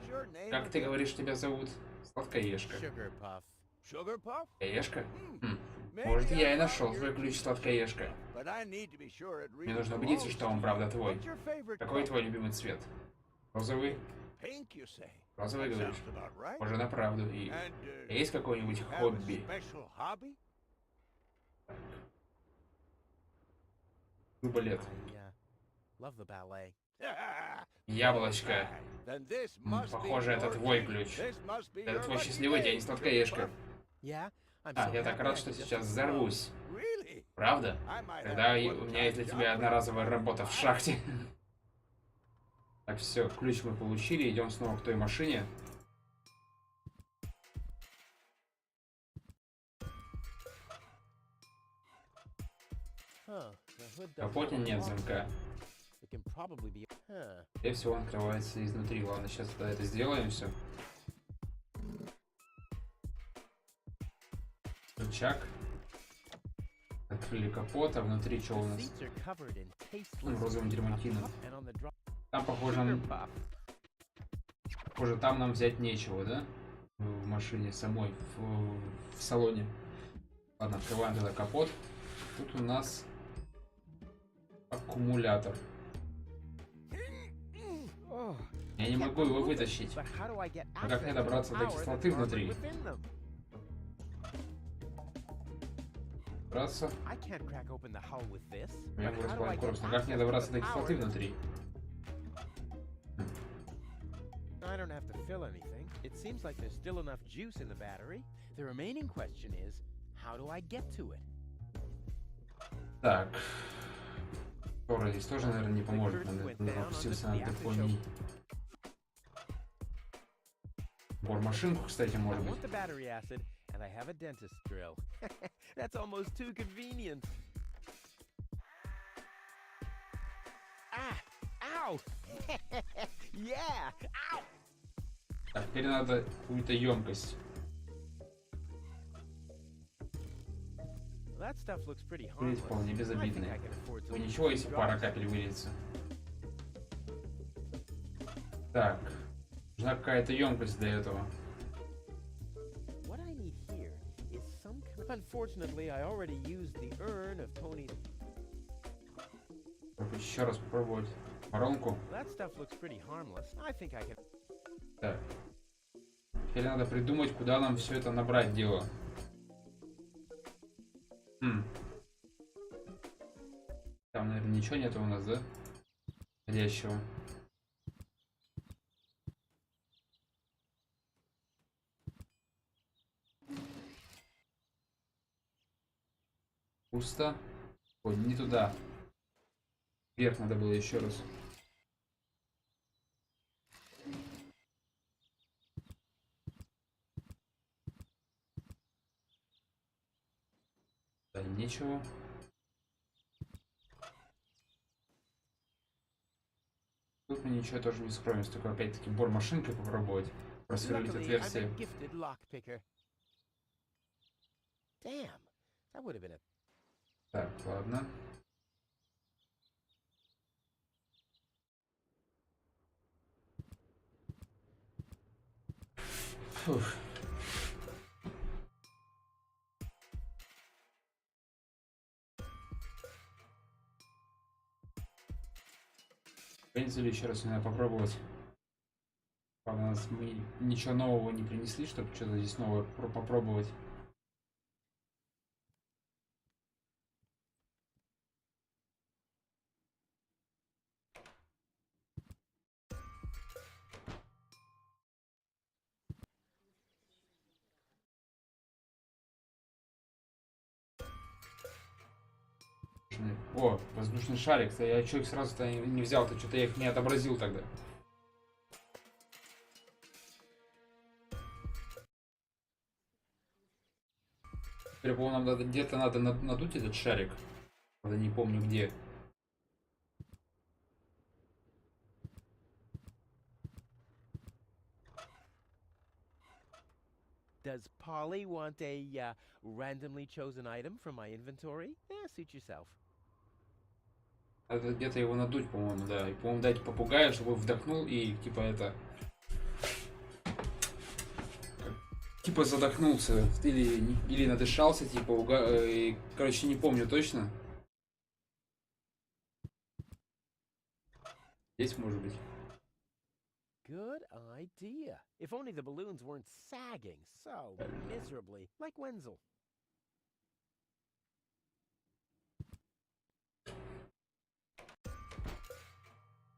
Как ты говоришь, тебя зовут? Сладкоежка. Сладкоежка? Может, я и нашел твой ключ, сладкоежка. Мне нужно убедиться, что он правда твой. Какой твой любимый цвет? Розовый? Розовый, говоришь? Похоже на правду. И есть какое-нибудь хобби? Балет. Яблочко. Похоже, это твой ключ. Это твой счастливый день, сладкоежка. А, я так рад, что сейчас взорвусь. Правда? Тогда у меня есть для тебя одноразовая работа в шахте. Так, все, ключ мы получили, идем снова к той машине. В капоте нет замка. Скорее всего, он открывается изнутри. Ладно, сейчас тогда это сделаем все. Рычаг. Открыли капот, а внутри что у нас? Розовым дермантином. Там, похоже, там нам взять нечего, да? В машине самой, в салоне. Ладно, открываем тогда капот. Тут у нас аккумулятор. Я не могу его вытащить. А как мне добраться до кислоты внутри? Добраться? Я могу распалить корпус, но как мне добраться до кислоты внутри? I don't have to fill anything. It seems like there's still enough juice in the battery. The remaining question is, how do I get to it? Так. Тора здесь тоже, наверное, не поможет. Надо опуститься на Депонии. Бормашинку, кстати, может быть. And I have a dentist drill. That's almost too convenient. Ah! Ow! Yeah! Ow! Так, теперь надо какую-то емкость. Выглядит вполне безобидный. Ну ничего, если пара капель выльется. Так. Нужна какая-то емкость для этого. Еще раз попробовать воронку. Так. Теперь надо придумать, куда нам все это набрать дело. Там, наверное, ничего нету у нас, да? Ходящего. Пусто. Ой, не туда. Вверх надо было еще раз. Да, ничего. Тут мы ничего тоже не скроем, только опять-таки бормашинкой попробовать просверлить отверстие. Так, ладно. Фух. В принципе, еще раз надо попробовать. Правда, нас мы ничего нового не принесли, чтобы что-то здесь новое попробовать. О, воздушный шарик. Я чё их сразу-то не взял-то? Что-то я их не отобразил тогда. Теперь, по-моему, нам где-то надо надуть этот шарик. Правда, не помню где. Does Polly want a randomly chosen item from my inventory? Suit yourself. Надо где-то его надуть, по-моему, да. И, по-моему, дать попугаю, чтобы вдохнул и, типа, это... Типа, задохнулся. Или надышался, типа, и, короче, не помню точно. Здесь, может быть. Good idea. If only the balloons weren't sagging so miserably, like Wenzel.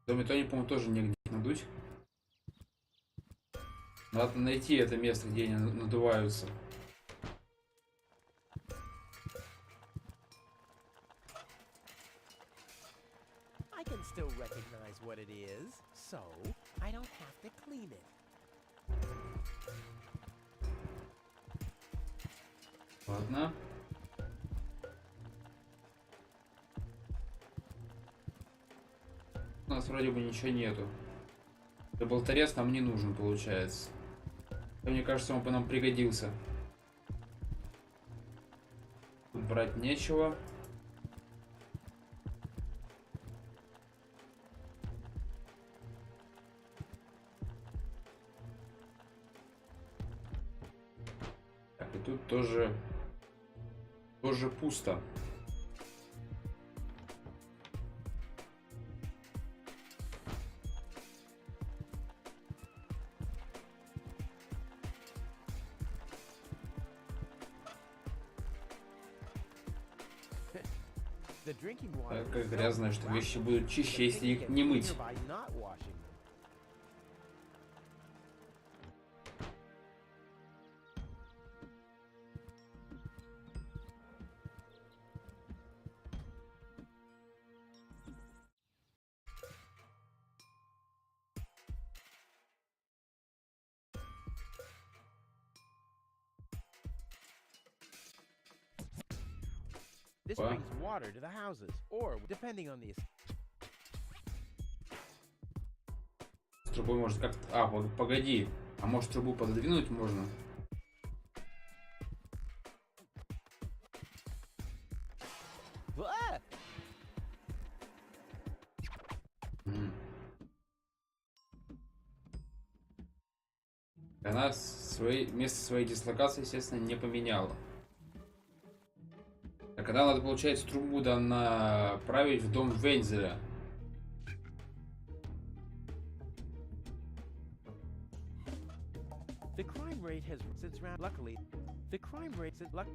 В доме Тони, по-моему, тоже негде их надуть. Надо найти это место, где они надуваются. I can still recognize what it is, so I don't have to clean it. Ладно. У нас вроде бы ничего нету. И болторез нам не нужен, получается. Мне кажется, он бы нам пригодился. Тут брать нечего. Так, и тут тоже пусто. Как грязно, что вещи будут чище, если их не мыть. This brings water to the houses, or depending on the... С трубой может как-то... А, погоди. А может трубу пододвинуть можно? Она место своей дислокации, естественно, не поменяла. А когда надо, получается, трубу направить в дом Вензеля. The crime rate has since round luckily the crime rate since luck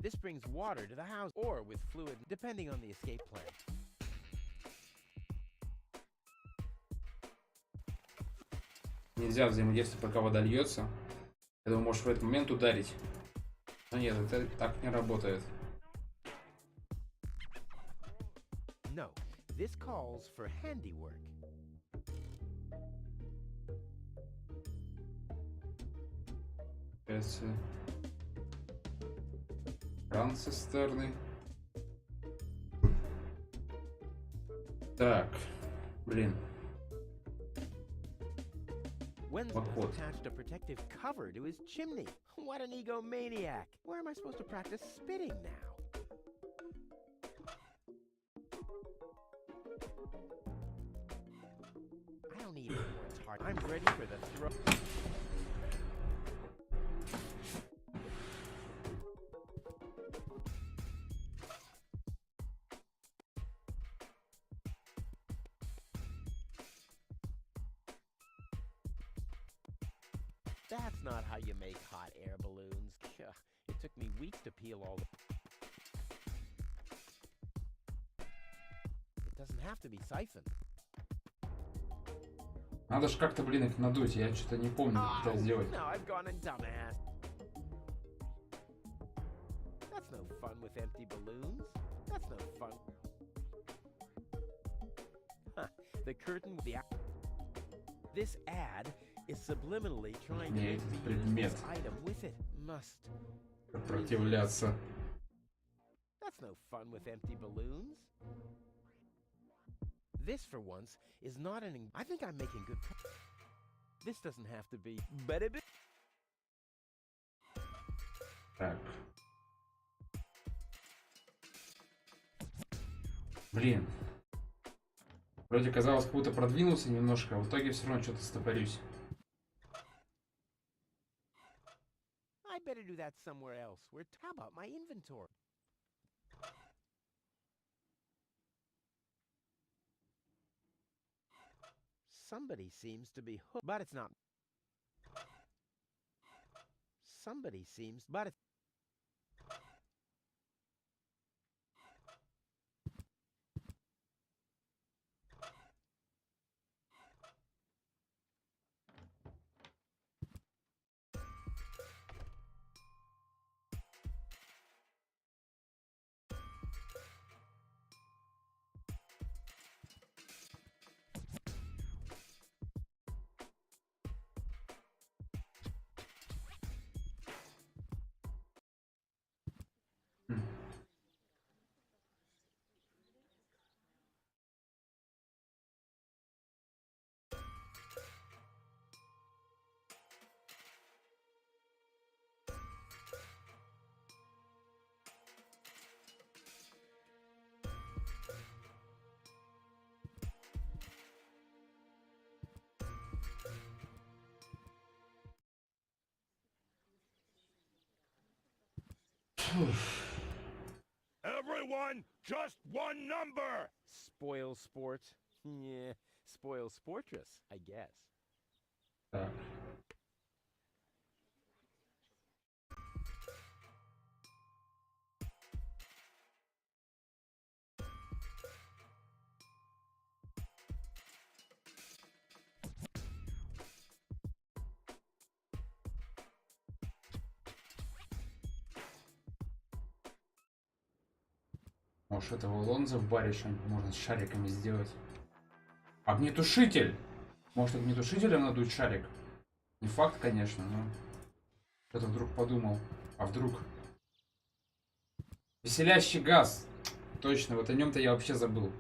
This brings water to the house or with fluid depending on the escape plan. Нельзя взаимодействовать, пока вода льется. Я думаю, можешь в этот момент ударить. Но нет, это так не работает. No, this calls for handiwork. Кран цистерны. Так, блин. Wenzel attached a protective cover to his chimney. What an egomaniac! Where am I supposed to practice spitting now? I don't need any more tar. I'm ready for the throw. That's not how you make hot air balloons. It took me weeks to peel all the... It doesn't have to be siphoned. Надо же как-то, блин, их надуть. Я что-то не помню, как это сделать. Now I've gone and dumbass. That's no fun with empty balloons. That's no fun. Huh. The curtain with the... This ad is subliminally trying to make me use this item with it. Must Сопротивляться. That's no fun with empty balloons. This, for once, is not an... I think I'm making good... This doesn't have to be... Так. Блин. Вроде казалось, как будто продвинулся немножко, а в итоге все равно что-то стопорюсь. I better do that somewhere else. How about my inventory? Somebody seems to be hooked, but it's not. Somebody seems, but it's... Everyone, just one number! Spoil sport. Yeah, spoil sportress, I guess. Так. Может, этого лонза в баре что-нибудь можно с шариками сделать. Огнетушитель! Может, огнетушителем надуть шарик? Не факт, конечно, но... Что-то вдруг подумал. А вдруг? Веселящий газ! Точно, вот о нем-то я вообще забыл.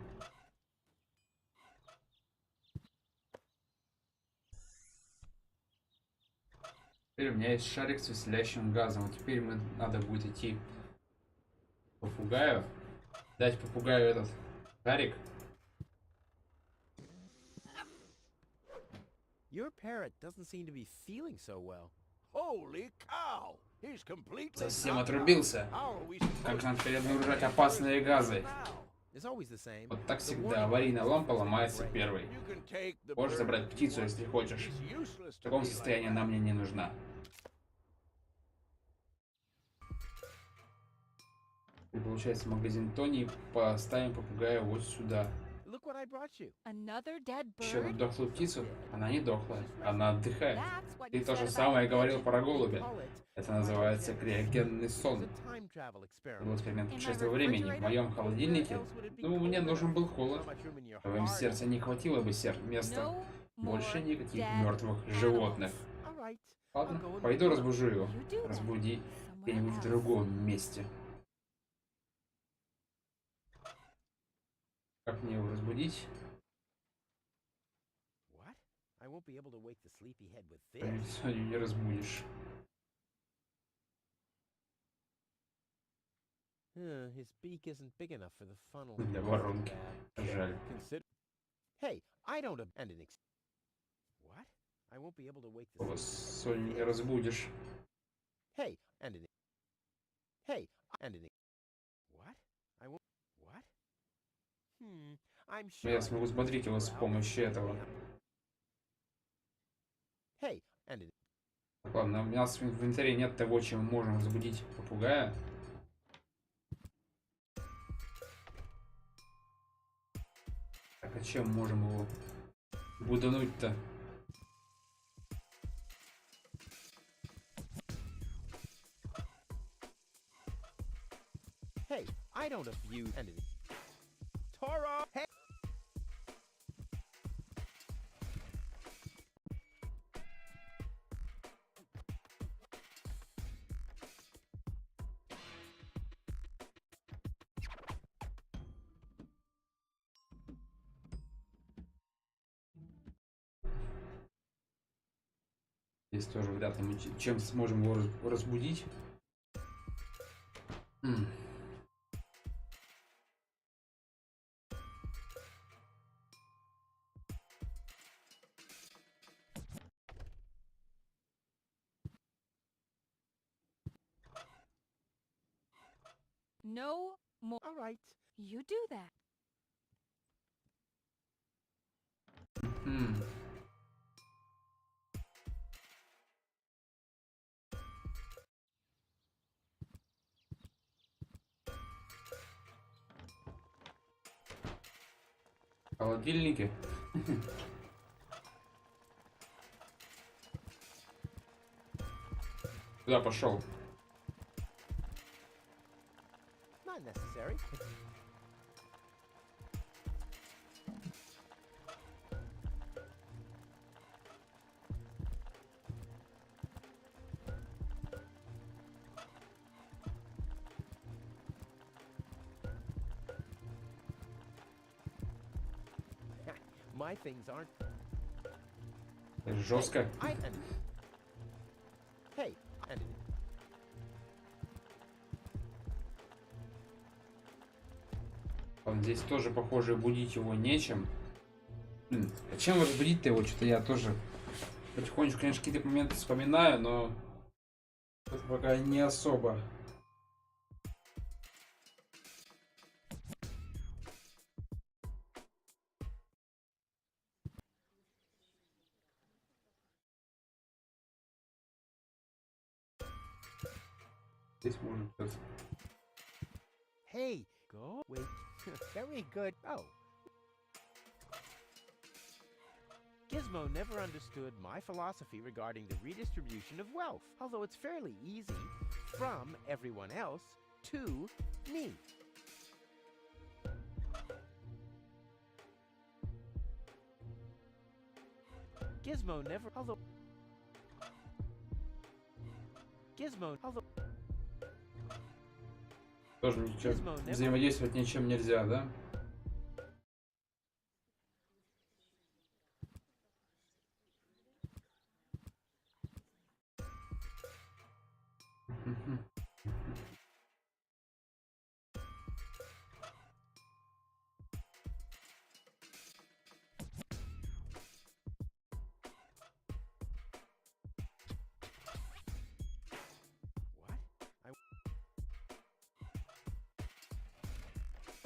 Теперь у меня есть шарик с веселящим газом. Вот теперь надо будет идти к попугаю. Дать попугаю этот шарик. Your parrot doesn't seem to be feeling so well. Holy cow! He's completely... Совсем отрубился. Как нам теперь обнаружать опасные газы? It's always the same. Вот так всегда. Аварийная лампа ломается первой. Можешь забрать птицу, если хочешь. В таком состоянии она мне не нужна. И получается магазин Тони. Поставим попугая вот сюда. Look what I brought you. Another dead Еще bird? на дохлую птицу? Она не дохлая. Она отдыхает. Ты то же самое говорил про голубя. Это называется криогенный сон. Это был эксперимент путешествия во времени. В моем холодильнике, ну, мне нужен был холод. В твоем сердце не хватило бы места. Больше никаких мертвых животных. Ладно, пойду разбужу его. Разбуди где-нибудь в другом месте. Как мне его разбудить? Сегодня не разбудишь. Для воронки. Жаль. Hey, I don't abandon I won't be able to wake the Соню не разбудишь. Hey, and an Hey, and an What? I won't What? I'm sure. Я смогу взбодрить его с помощью этого. Hey, and an Ладно, у нас в инвентаре нет того, чем мы можем разбудить попугая. Так, а чем можем его будануть-то? Hey, I don't abuse and an Toro. Hey. Здесь тоже вряд ли мы чем сможем его разбудить. No more. All right. You do that. Холодильники. Куда пошел? Not necessary. My things aren't. Жестко. Hey, and Здесь тоже, похоже, будить его нечем. А чем разбудить-то его? Что-то я тоже потихонечку, конечно, какие-то моменты вспоминаю, но это пока не особо. Здесь можно что-то. Hey, go. Wait. Very good. Oh. Gizmo never understood my philosophy regarding the redistribution of wealth, although it's fairly easy from everyone else to me. Gizmo never, although Тоже ничего. Взаимодействовать ничем нельзя, да?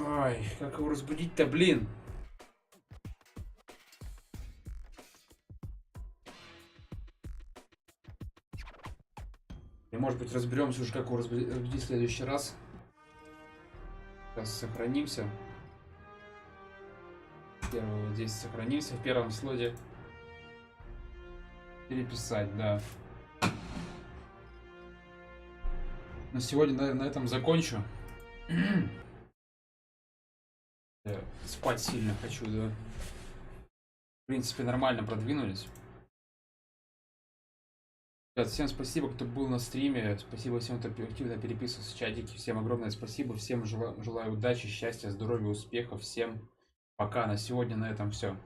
Ой, как его разбудить-то, блин? И может быть разберемся уже, как его разбудить в следующий раз. Сейчас сохранимся. Первый вот здесь сохранимся в первом слоте. Переписать, да. На сегодня, наверное, на этом закончу. Спать сильно хочу, да. В принципе, нормально продвинулись. Ребят, всем спасибо, кто был на стриме. Спасибо всем, кто активно переписывался в чатике. Всем огромное спасибо. Всем желаю удачи, счастья, здоровья, успехов. Всем пока. На сегодня на этом все.